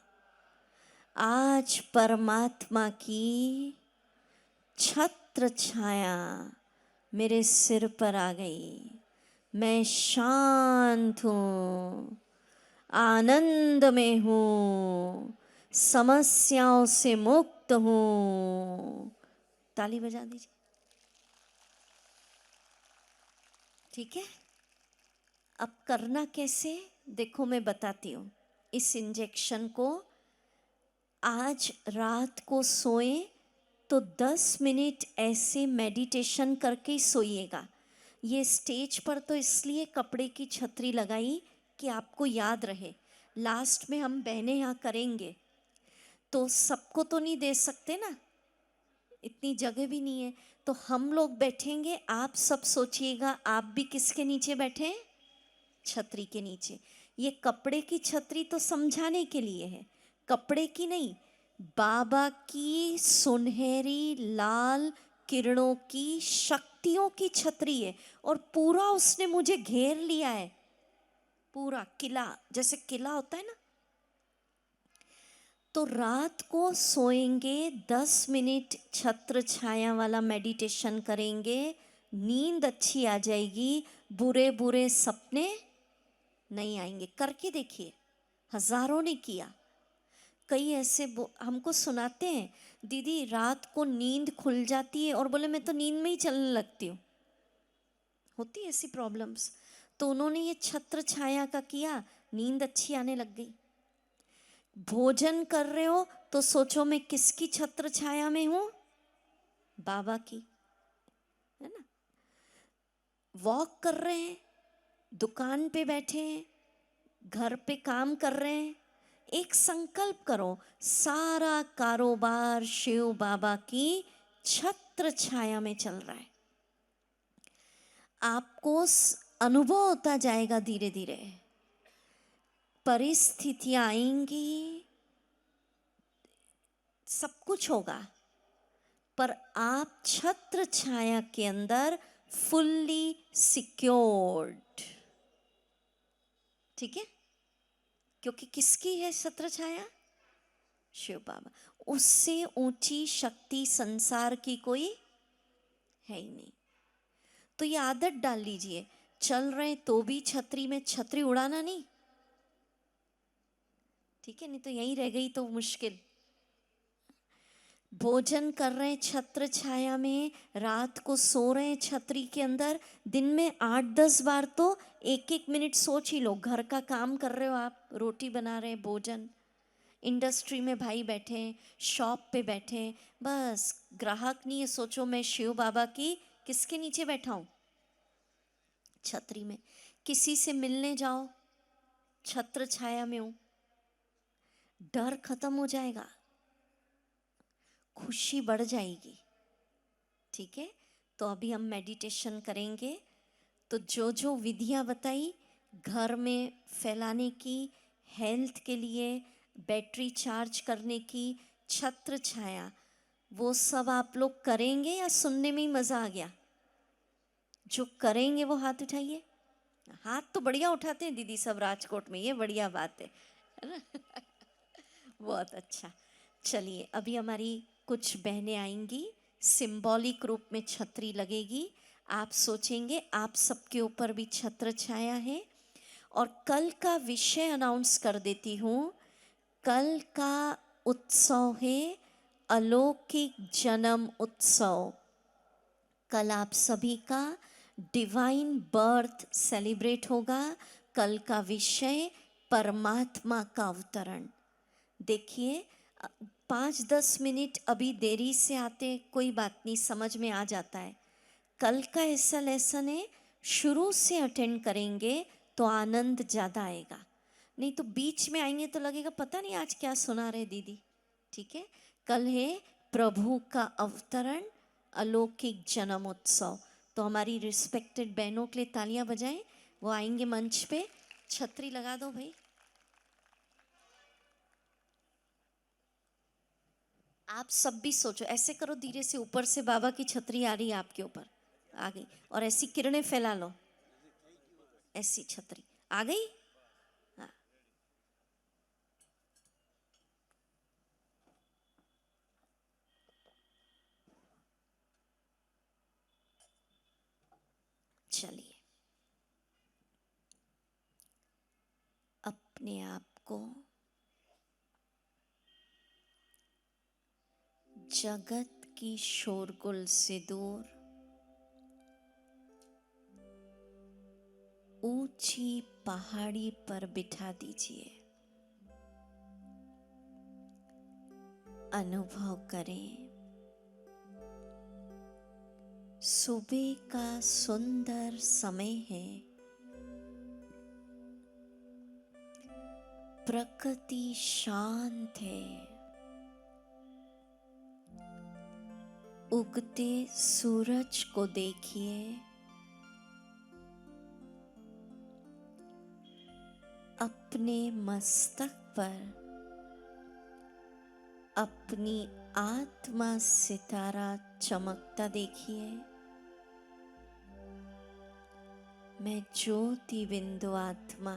आज परमात्मा की छत्र छाया मेरे सिर पर आ गई। मैं शांत हूँ, आनंद में हूँ, समस्याओं से मुक्त हूँ। ताली बजा दीजिए। ठीक है, अब करना कैसे देखो, मैं बताती हूँ। इस इंजेक्शन को आज रात को सोए तो 10 मिनट ऐसे मेडिटेशन करके ही सोइएगा। ये स्टेज पर तो इसलिए कपड़े की छतरी लगाई कि आपको याद रहे। लास्ट में हम बहनें यहाँ करेंगे तो सबको तो नहीं दे सकते ना, इतनी जगह भी नहीं है, तो हम लोग बैठेंगे, आप सब सोचिएगा आप भी किसके नीचे बैठे हैं? छतरी के नीचे। ये कपड़े की छतरी तो समझाने के लिए है, कपड़े की नहीं, बाबा की सुनहरी लाल किरणों की शक्तियों की छतरी है। और पूरा उसने मुझे घेर लिया है, पूरा किला, जैसे किला होता है ना। तो रात को सोएंगे, 10 मिनट छत्र छाया वाला मेडिटेशन करेंगे, नींद अच्छी आ जाएगी, बुरे बुरे सपने नहीं आएंगे। करके देखिए, हजारों ने किया। कई ऐसे हमको सुनाते हैं, दीदी रात को नींद खुल जाती है, और बोले मैं तो नींद में ही चलने लगती हूँ। होती है ऐसी प्रॉब्लम्स। तो उन्होंने ये छत्र छाया का किया, नींद अच्छी आने लग गई। भोजन कर रहे हो तो सोचो मैं किसकी छत्र छाया में हूं? बाबा की, है ना। वॉक कर रहे हैं, दुकान पे बैठे हैं, घर पे काम कर रहे हैं, एक संकल्प करो, सारा कारोबार शिव बाबा की छत्र छाया में चल रहा है। आपको अनुभव होता जाएगा धीरे धीरे। परिस्थितियां आएंगी, सब कुछ होगा, पर आप छत्र छाया के अंदर फुल्ली सिक्योर्ड। ठीक है, क्योंकि किसकी है छत्र छाया? शिव बाबा। उससे ऊंची शक्ति संसार की कोई है ही नहीं। तो ये आदत डाल लीजिए, चल रहे तो भी छतरी में छतरी उड़ाना नहीं, ठीक है, नहीं तो यहीं रह गई तो मुश्किल। भोजन कर रहे हैं छत्र छाया में, रात को सो रहे हैं छतरी के अंदर, दिन में 8-10 बार तो 1-1 मिनट सोच ही लो। घर का काम कर रहे हो आप, रोटी बना रहे हैं, भोजन, इंडस्ट्री में भाई बैठे हैं, शॉप पे बैठे हैं, बस ग्राहक नहीं है, सोचो मैं शिव बाबा की किसके नीचे बैठा हूँ? छतरी में। किसी से मिलने जाओ, छत्र छाया में हूँ, डर खत्म हो जाएगा, खुशी बढ़ जाएगी। ठीक है, तो अभी हम मेडिटेशन करेंगे। तो जो जो विधियां बताई घर में फैलाने की, हेल्थ के लिए, बैटरी चार्ज करने की, छत्र छाया, वो सब आप लोग करेंगे या सुनने में ही मज़ा आ गया? जो करेंगे वो हाथ उठाइए। हाथ तो बढ़िया उठाते हैं दीदी सब राजकोट में, ये बढ़िया बात है ना। बहुत अच्छा। चलिए, अभी हमारी कुछ बहनें आएंगी, सिंबॉलिक रूप में छतरी लगेगी। आप सोचेंगे आप सबके ऊपर भी छत्र छाया है। और कल का विषय अनाउंस कर देती हूँ। कल का उत्सव है अलौकिक जन्म उत्सव। कल आप सभी का डिवाइन बर्थ सेलिब्रेट होगा। कल का विषय परमात्मा का अवतरण। देखिए, 5-10 मिनट अभी देरी से आते कोई बात नहीं, समझ में आ जाता है। कल का ऐसा लेसन है, शुरू से अटेंड करेंगे तो आनंद ज़्यादा आएगा, नहीं तो बीच में आएंगे तो लगेगा पता नहीं आज क्या सुना रहे दीदी। ठीक है, कल है प्रभु का अवतरण, अलौकिक जन्मोत्सव। तो हमारी रिस्पेक्टेड बहनों के लिए तालियां बजाएं, वो आएंगे मंच पे। छतरी लगा दो भाई। आप सब भी सोचो, ऐसे करो धीरे से, ऊपर से बाबा की छतरी आ रही है आपके ऊपर, आ गई, और ऐसी किरणें फैला लो, ऐसी छतरी आ गई। हाँ, चलिए अपने आप को जगत की शोरगुल से दूर ऊंची पहाड़ी पर बिठा दीजिए। अनुभव करें, सुबह का सुंदर समय है, प्रकृति शांत है, उगते सूरज को देखिए, अपने मस्तक पर अपनी आत्मा सितारा चमकता देखिए। मैं ज्योति बिंदु आत्मा,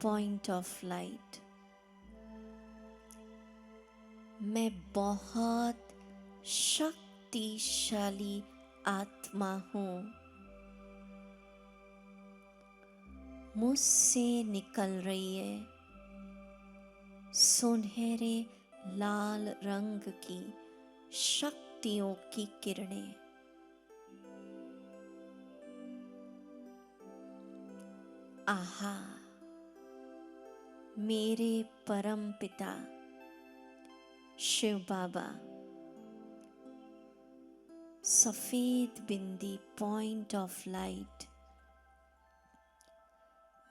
पॉइंट ऑफ लाइट। मैं बहुत शक्तिशाली आत्मा हूँ। मुझसे निकल रही है सुनहरे लाल रंग की शक्तियों की किरणें। आहा, मेरे परम पिता शिव बाबा सफेद बिंदी पॉइंट ऑफ लाइट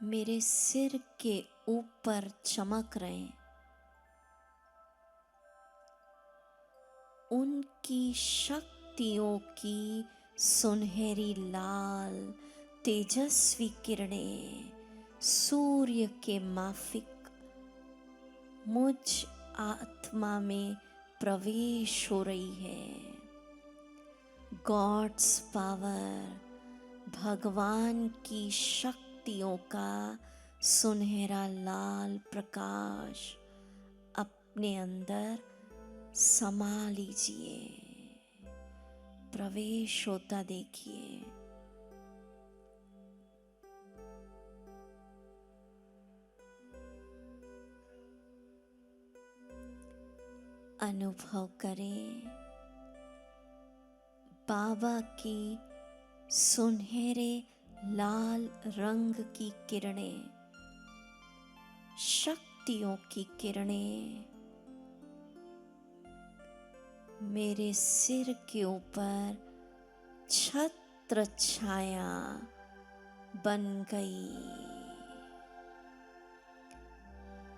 मेरे सिर के ऊपर चमक रहे हैं। उनकी शक्तियों की सुनहरी लाल तेजस्वी किरणें सूर्य के माफिक मुझ आत्मा में प्रवेश हो रही है। गॉड्स पावर, भगवान की शक्तियों का सुनहरा लाल प्रकाश अपने अंदर समा लीजिए, प्रवेश होता देखिए। अनुभव करें बाबा की सुनहरे लाल रंग की किरणें, शक्तियों की किरणें मेरे सिर के ऊपर छत्र छाया बन गई।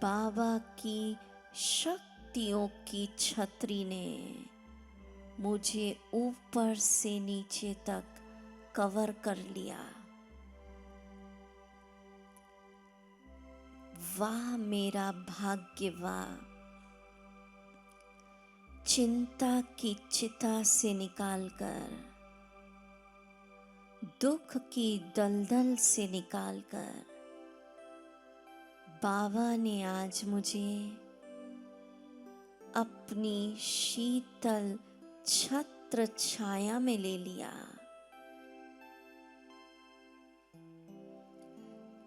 बाबा की शक्तियों की छतरी ने मुझे ऊपर से नीचे तक कवर कर लिया। वाह मेरा भाग्य, वाह! चिंता की चिता से निकालकर, दुख की दलदल से निकालकर बाबा ने आज मुझे अपनी शीतल छत्र छाया में ले लिया।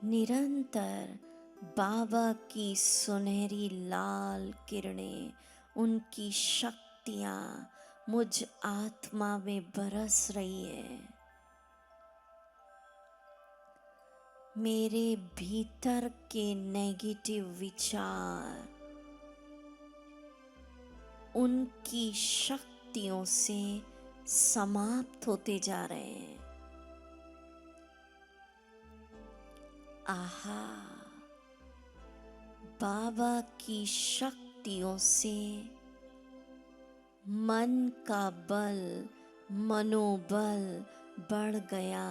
निरंतर बाबा की सुनहरी लाल किरणें, उनकी शक्तियां मुझ आत्मा में बरस रही है। मेरे भीतर के नेगेटिव विचार उनकी शक्तियों से समाप्त होते जा रहे हैं। आहा, बाबा की शक्तियों से मन का बल, मनोबल बढ़ गया।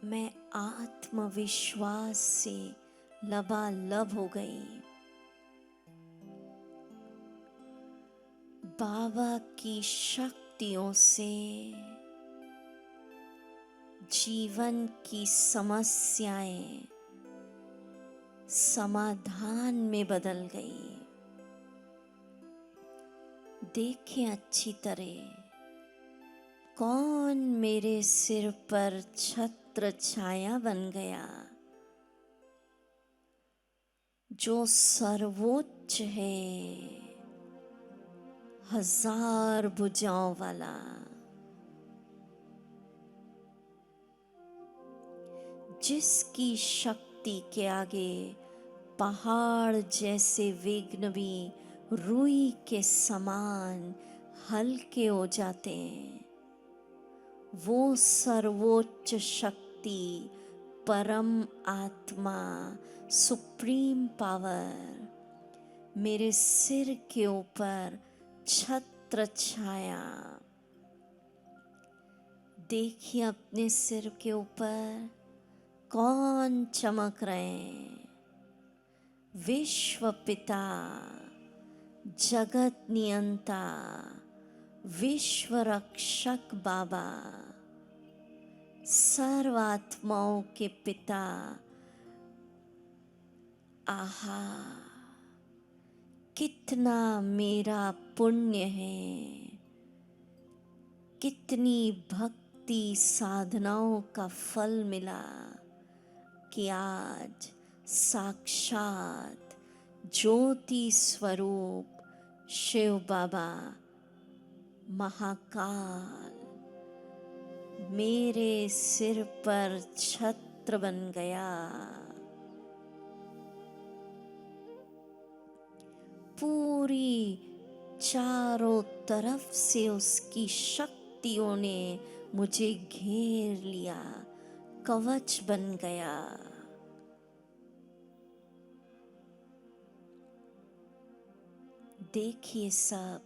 मैं आत्मविश्वास से लबालब हो गई। बाबा की शक्तियों से जीवन की समस्याएं समाधान में बदल गई। देखें अच्छी तरह, कौन मेरे सिर पर छत्र छाया बन गया, जो सर्वोच्च है, हजार भुजाओं वाला। जिसकी शक्ति के आगे पहाड़ जैसे विघ्न भी रुई के समान हल्के हो जाते हैं, वो सर्वोच्च शक्ति परम आत्मा, सुप्रीम पावर मेरे सिर के ऊपर छत्र छाया। देखिए अपने सिर के ऊपर कौन चमक रहे हैं? विश्व पिता, जगत नियंता, विश्व रक्षक बाबा, सर्व आत्माओं के पिता। आहा, कितना मेरा पुण्य है, कितनी भक्ति साधनाओं का फल मिला कि आज साक्षात ज्योति स्वरूप शिव बाबा महाकाल मेरे सिर पर छत्र बन गया। पूरी चारों तरफ से उसकी शक्तियों ने मुझे घेर लिया, कवच बन गया। देखिए सब,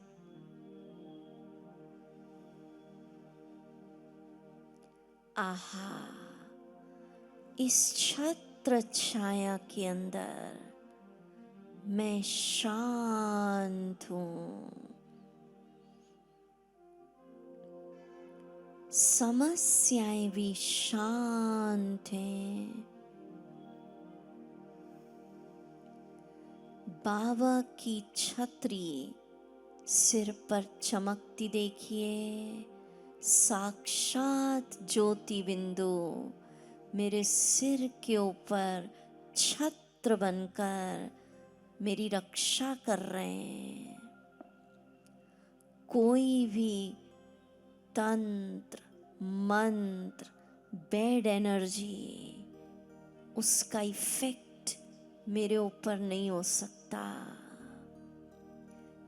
आहा, इस छत्र छाया के अंदर मैं शांत हूँ। समस्याएं भी शांत हैं। बाबा की छतरी सिर पर चमकती देखिए। साक्षात ज्योति बिंदु मेरे सिर के ऊपर छत्र बनकर मेरी रक्षा कर रहे हैं। कोई भी तंत्र, मंत्र, बैड एनर्जी, उसका इफेक्ट मेरे ऊपर नहीं हो सकता।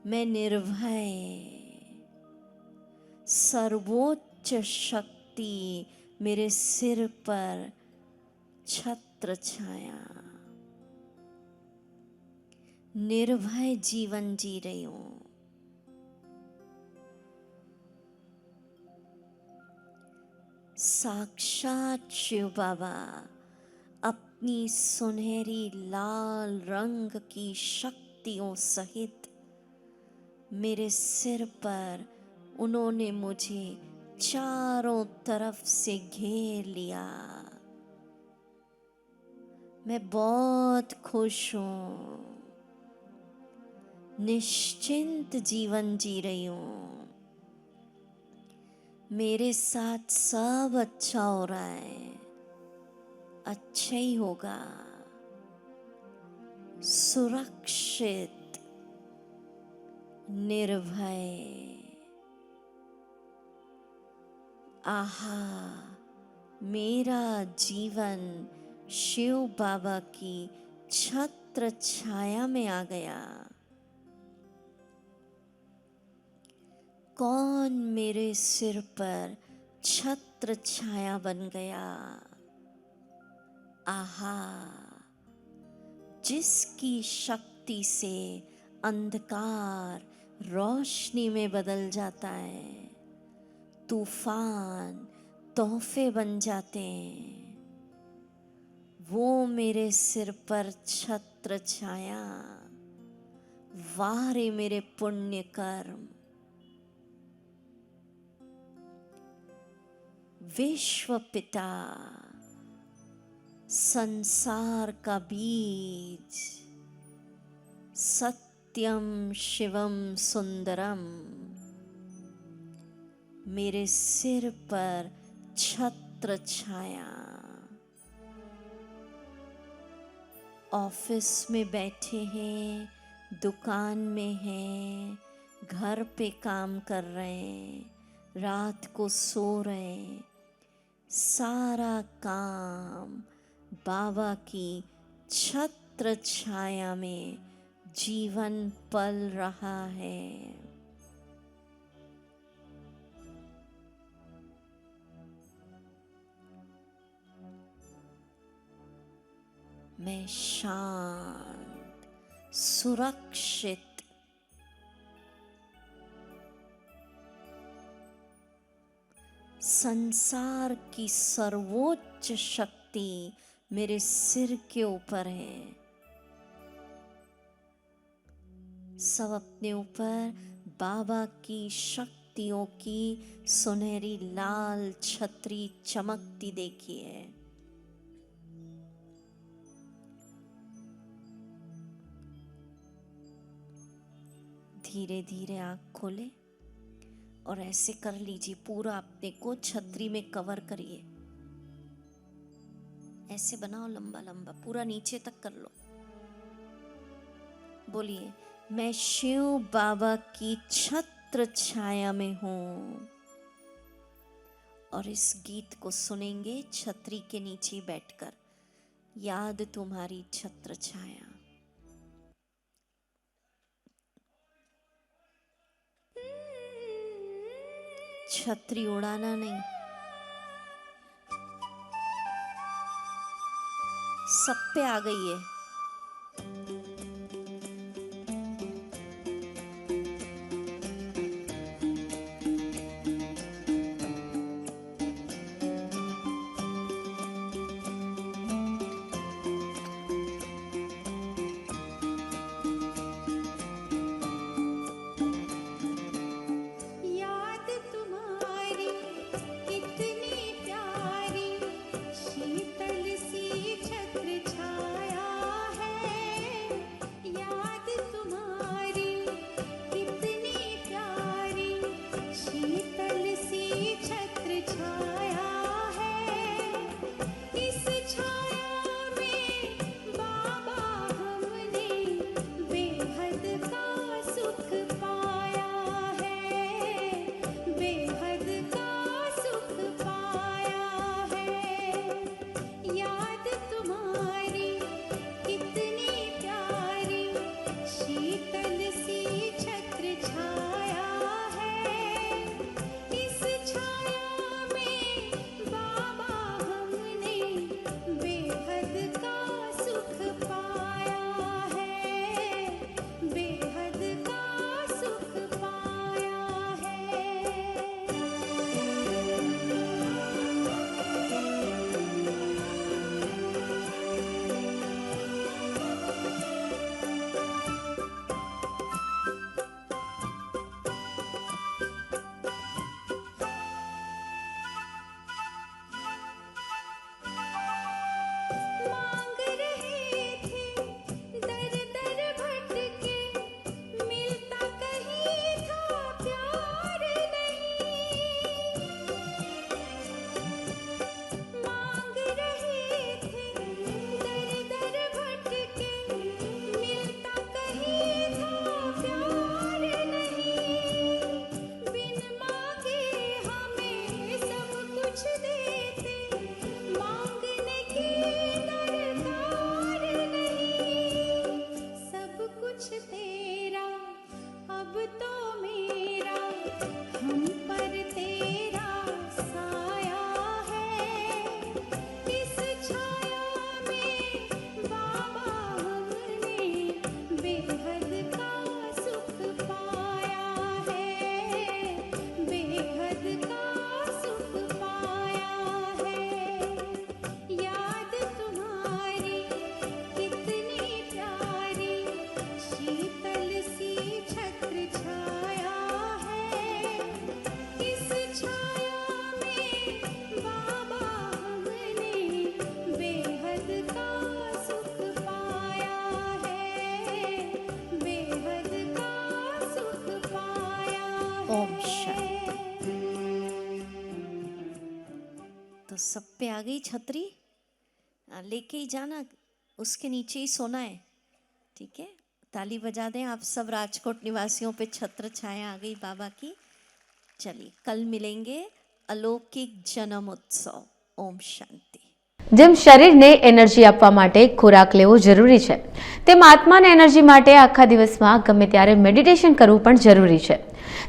मैं निर्भय, सर्वोच्च शक्ति मेरे सिर पर छत्र छाया। निर्भय जीवन जी रही हूं। साक्षात शिव बाबा अपनी सुनहरी लाल रंग की शक्तियों सहित मेरे सिर पर उन्होंने मुझे चारों तरफ से घेर लिया। मैं बहुत खुश हूँ, निश्चिंत जीवन जी रही हूँ। मेरे साथ सब अच्छा हो रहा है, अच्छा ही होगा। सुरक्षित, निर्भय। आहा, मेरा जीवन शिव बाबा की छत्र छाया में आ गया। कौन मेरे सिर पर छत्र छाया बन गया? आहा, जिसकी शक्ति से अंधकार रोशनी में बदल जाता है, तूफान तोहफे बन जाते हैं, वो मेरे सिर पर छत्र छाया। वाह रे मेरे पुण्य कर्म। विश्व पिता, संसार का बीज, सत्यम शिवम सुंदरम मेरे सिर पर छत्र छाया। ऑफिस में बैठे हैं, दुकान में हैं, घर पे काम कर रहे हैं, रात को सो रहे हैं, सारा काम बाबा की छत्र छाया में जीवन पल रहा है। मैं शांत, सुरक्षित, संसार की सर्वोच्च शक्ति मेरे सिर के ऊपर है। सब अपने ऊपर बाबा की शक्तियों की सुनहरी लाल छतरी चमकती देखिए। धीरे धीरे आँख खोले और ऐसे कर लीजिए, पूरा अपने को छतरी में कवर करिए। ऐसे बनाओ लंबा लंबा, पूरा नीचे तक कर लो। बोलिए, मैं शिव बाबा की छत्र छाया में हूं। और इस गीत को सुनेंगे छतरी के नीचे बैठकर। याद तुम्हारी छत्र छाया। छतरी उड़ाना नहीं, सब पे आ गई है। सब पे आ गई छतरी, लेके ही जाना, उसके नीचे ही सोना है। ठीक है, ताली बजा दें आप सब राजकोट निवासियों पे छत्र छाया आ गई बाबा की। चलिए कल मिलेंगे अलौकिक जन्म उत्सव। ओम शांति। જેમ શરીરને એનર્જી આપવા માટે ખોરાક લેવો જરૂરી છે, તેમ આત્માને એનર્જી માટે આખા દિવસમાં ગમે ત્યારે મેડિટેશન કરવું પણ જરૂરી છે।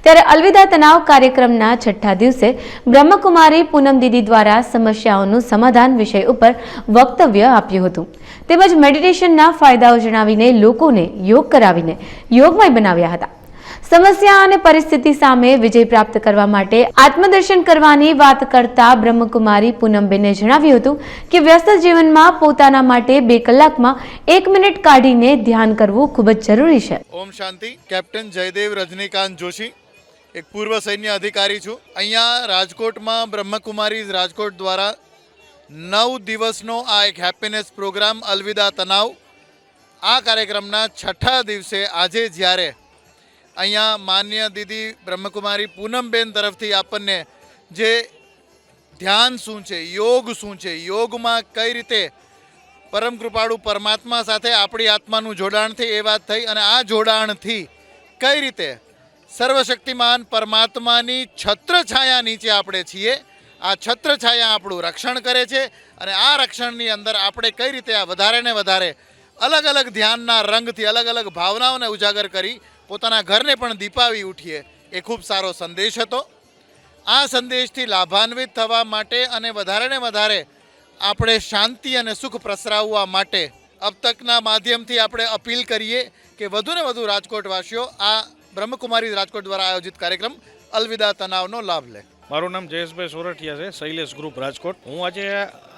ત્યારે અલવિદા તણાવ કાર્યક્રમના છઠ્ઠા દિવસે બ્રહ્મકુમારી પૂનમ દીદી દ્વારા સમસ્યાઓનું સમાધાન વિષય ઉપર વક્તવ્ય આપ્યું હતું। તેમજ મેડિટેશનના ફાયદાઓ જણાવીને લોકોને યોગ કરાવીને યોગમય બનાવ્યા હતા. સમસ્યા અને પરિસ્થિતિ સામે વિજય પ્રાપ્ત કરવા માટે આત્મદર્શન કરવાની વાત કરતા બ્રહ્મકુમારી પૂનમબેને જણાવ્યું હતું કે વ્યસ્ત જીવનમાં પોતાના માટે 2 કલાકમાં 1 મિનિટ કાઢીને ધ્યાન કરવું ખૂબ જ જરૂરી છે. ઓમ શાંતિ. કેપ્ટન જયદેવ રજનીકાંત જોશી, એક પૂર્વ સૈન્ય અધિકારી છું. અહીંયા રાજકોટમાં બ્રહ્મકુમારી રાજકોટ દ્વારા 9 દિવસનો આ એક હેપીનેસ પ્રોગ્રામ અલવિદા તનાવ, આ કાર્યક્રમના 6થા દિવસે આજે જ્યારે અહીંયા માન્ય દીદી બ્રહ્મકુમારી પૂનમબેન તરફથી આપણને જે ધ્યાન શું છે, યોગ શું છે, યોગમાં કઈ રીતે પરમ કૃપાળુ પરમાત્મા સાથે આપણી આત્માનું જોડાણ થઈ એ વાત થઈ, અને આ જોડાણથી કઈ રીતે સર્વશક્તિમાન પરમાત્માની છત્રછાયા નીચે આપણે છીએ, આ છત્રછાયા આપણું રક્ષણ કરે છે, અને આ રક્ષણની અંદર આપણે કઈ રીતે આ વધારે ને વધારે અલગ અલગ ધ્યાનના રંગથી અલગ અલગ ભાવનાઓને ઉજાગર કરી પોતાના ઘરને પણ દીપાવી ઉઠીએ, એ ખૂબ સારો સંદેશ હતો. આ સંદેશથી લાભાન્વિત થવા માટે અને વધારે ને વધારે આપણે શાંતિ અને સુખ પ્રસરાવવા માટે અબ તકના માધ્યમથી આપણે અપીલ કરીએ કે વધુ ને વધુ રાજકોટવાસીઓ આ બ્રહ્મકુમારી રાજકોટ દ્વારા આયોજિત કાર્યક્રમ અલવિદા તનાવનો લાભ લે. મારું નામ જયેશભાઈ સોરઠિયા છે, શૈલેષ ગ્રુપ રાજકોટ. હું આજે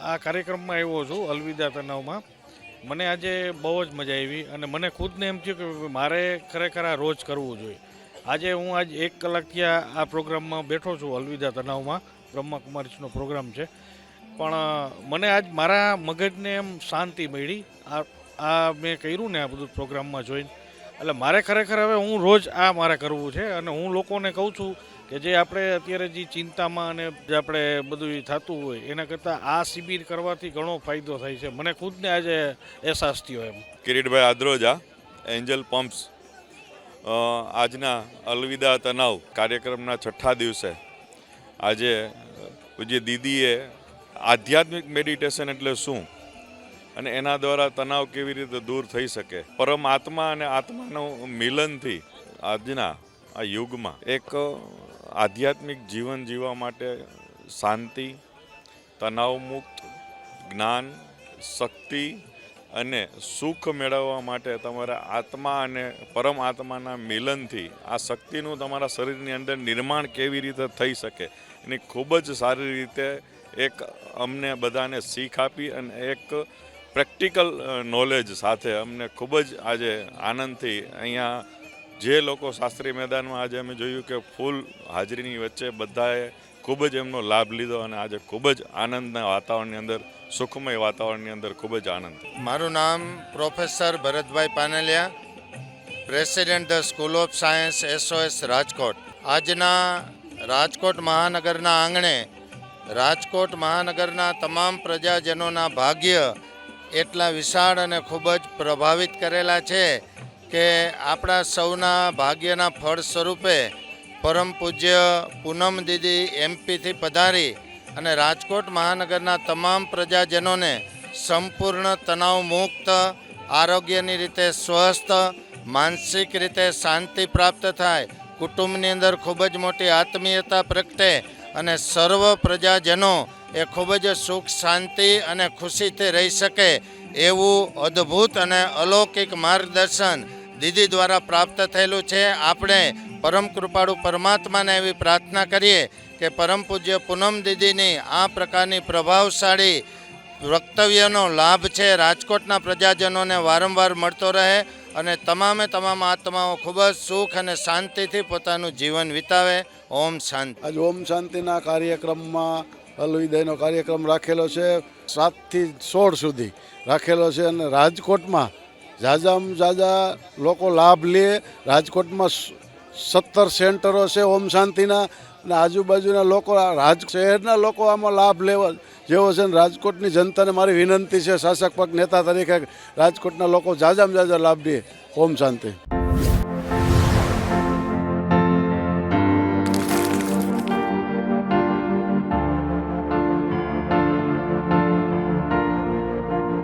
આ કાર્યક્રમમાં આવ્યો છું અલવિદા તનાવમાં. મને આજે બહુ જ મજા આવી અને મને ખુદને એમ થયું કે મારે ખરેખર આ રોજ કરવું જોઈએ. આજે હું 1 કલાકથી આ પ્રોગ્રામમાં બેઠો છું અલવિદા તનાવમાં. બ્રહ્મકુમારીનો પ્રોગ્રામ છે, પણ મને આજ મારા મગજને એમ શાંતિ મળી. આ મેં કર્યું ને આ બધું પ્રોગ્રામમાં જોઈને, એટલે મારે ખરેખર હવે હું રોજ આ મારે કરવું છે. અને હું લોકોને કહું છું કે જે આપણે અત્યારે જે ચિંતામાં અને જે આપણે બધું થતું હોય એના કરતાં આ શિબિર કરવાથી ઘણો ફાયદો થાય છે. મને ખુદને આજે અહેસાસ થયો. એમ કિરીટભાઈ આદ્રોજા, એન્જલ પમ્પ્સ. આજના અલવિદા તનાવ કાર્યક્રમના 6થા દિવસે આજે પૂજ્ય દીદીએ આધ્યાત્મિક મેડિટેશન એટલે શું અને એના દ્વારા તણાવ કેવી રીતે દૂર થઈ શકે, પરમાત્મા અને આત્માનું મિલનથી આજના આ યુગમાં એક આધ્યાત્મિક જીવન જીવવા માટે શાંતિ, તણાવમુક્ત, જ્ઞાન, શક્તિ અને સુખ મેળવવા માટે તમારા આત્મા અને પરમાત્માના મિલનથી આ શક્તિનું તમારા શરીરની અંદર નિર્માણ કેવી રીતે થઈ શકે એની ખૂબ જ સારી રીતે એક અમને બધાને શીખ આપી અને એક પ્રેક્ટિકલ નોલેજ સાથે અમને ખૂબ જ આજે આનંદથી અહીંયા જે લોકો શાસ્ત્રી મેદાનમાં આજે અમે જોયું કે ફૂલ હાજરીની વચ્ચે બધાએ ખૂબ જ એમનો લાભ લીધો અને આજે ખૂબ જ આનંદના વાતાવરણની અંદર, સુખમય વાતાવરણની અંદર ખૂબ જ આનંદ. મારું નામ professor Bharatbhai Panaliya, president the school of science SOS Rajkot. આજના રાજકોટ મહાનગરના આંગણે રાજકોટ મહાનગરના તમામ પ્રજાજનોના ભાગ્ય એટલા વિશાળ અને ખૂબ જ પ્રભાવિત કરેલા છે કે આપણા સૌના ભાગ્યના ફળ સ્વરૂપે પરમ પૂજ્ય પૂનમ દીદી MPથી પધારી અને રાજકોટ મહાનગરના તમામ પ્રજાજનોને સંપૂર્ણ તણાવ મુક્ત, આરોગ્યની રીતે સ્વસ્થ, માનસિક રીતે શાંતિ પ્રાપ્ત થાય, કુટુંબની અંદર ખૂબ જ મોટી આત્મીયતા પ્રગટે અને સર્વ પ્રજાજનો એ ખૂબ જ સુખ, શાંતિ અને ખુશીથી રહી શકે એવું અદ્ભુત અને અલૌકિક માર્ગદર્શન દીદી દ્વારા પ્રાપ્ત થયેલું છે. આપણે પરમ કૃપાળુ પરમાત્માને એવી પ્રાર્થના કરીએ કે પરમ પૂજ્ય પૂનમ દીદીની આ પ્રકારની પ્રભાવશાળી વક્તવ્યનો લાભ છે રાજકોટના પ્રજાજનોને વારંવાર મળતો રહે અને તમામે તમામ આત્માઓ ખૂબ જ સુખ અને શાંતિથી પોતાનું જીવન વિતાવે. ઓમ શાંતિ. આજ ઓમ શાંતિના કાર્યક્રમમાં અલવિદાયનો કાર્યક્રમ રાખેલો છે, 7 થી 16 સુધી રાખેલો છે અને રાજકોટમાં ઝાઝામાં ઝાઝા લોકો લાભ લે. રાજકોટમાં 17 સેન્ટરો છે ઓમ શાંતિના અને આજુબાજુના લોકો, શહેરના લોકો આમાં લાભ લેવા જેવો છે. ને રાજકોટની જનતાને મારી વિનંતી છે, શાસક પક્ષ નેતા તરીકે રાજકોટના લોકો ઝાઝામાં ઝાઝા લાભ લે. ઓમ શાંતિ.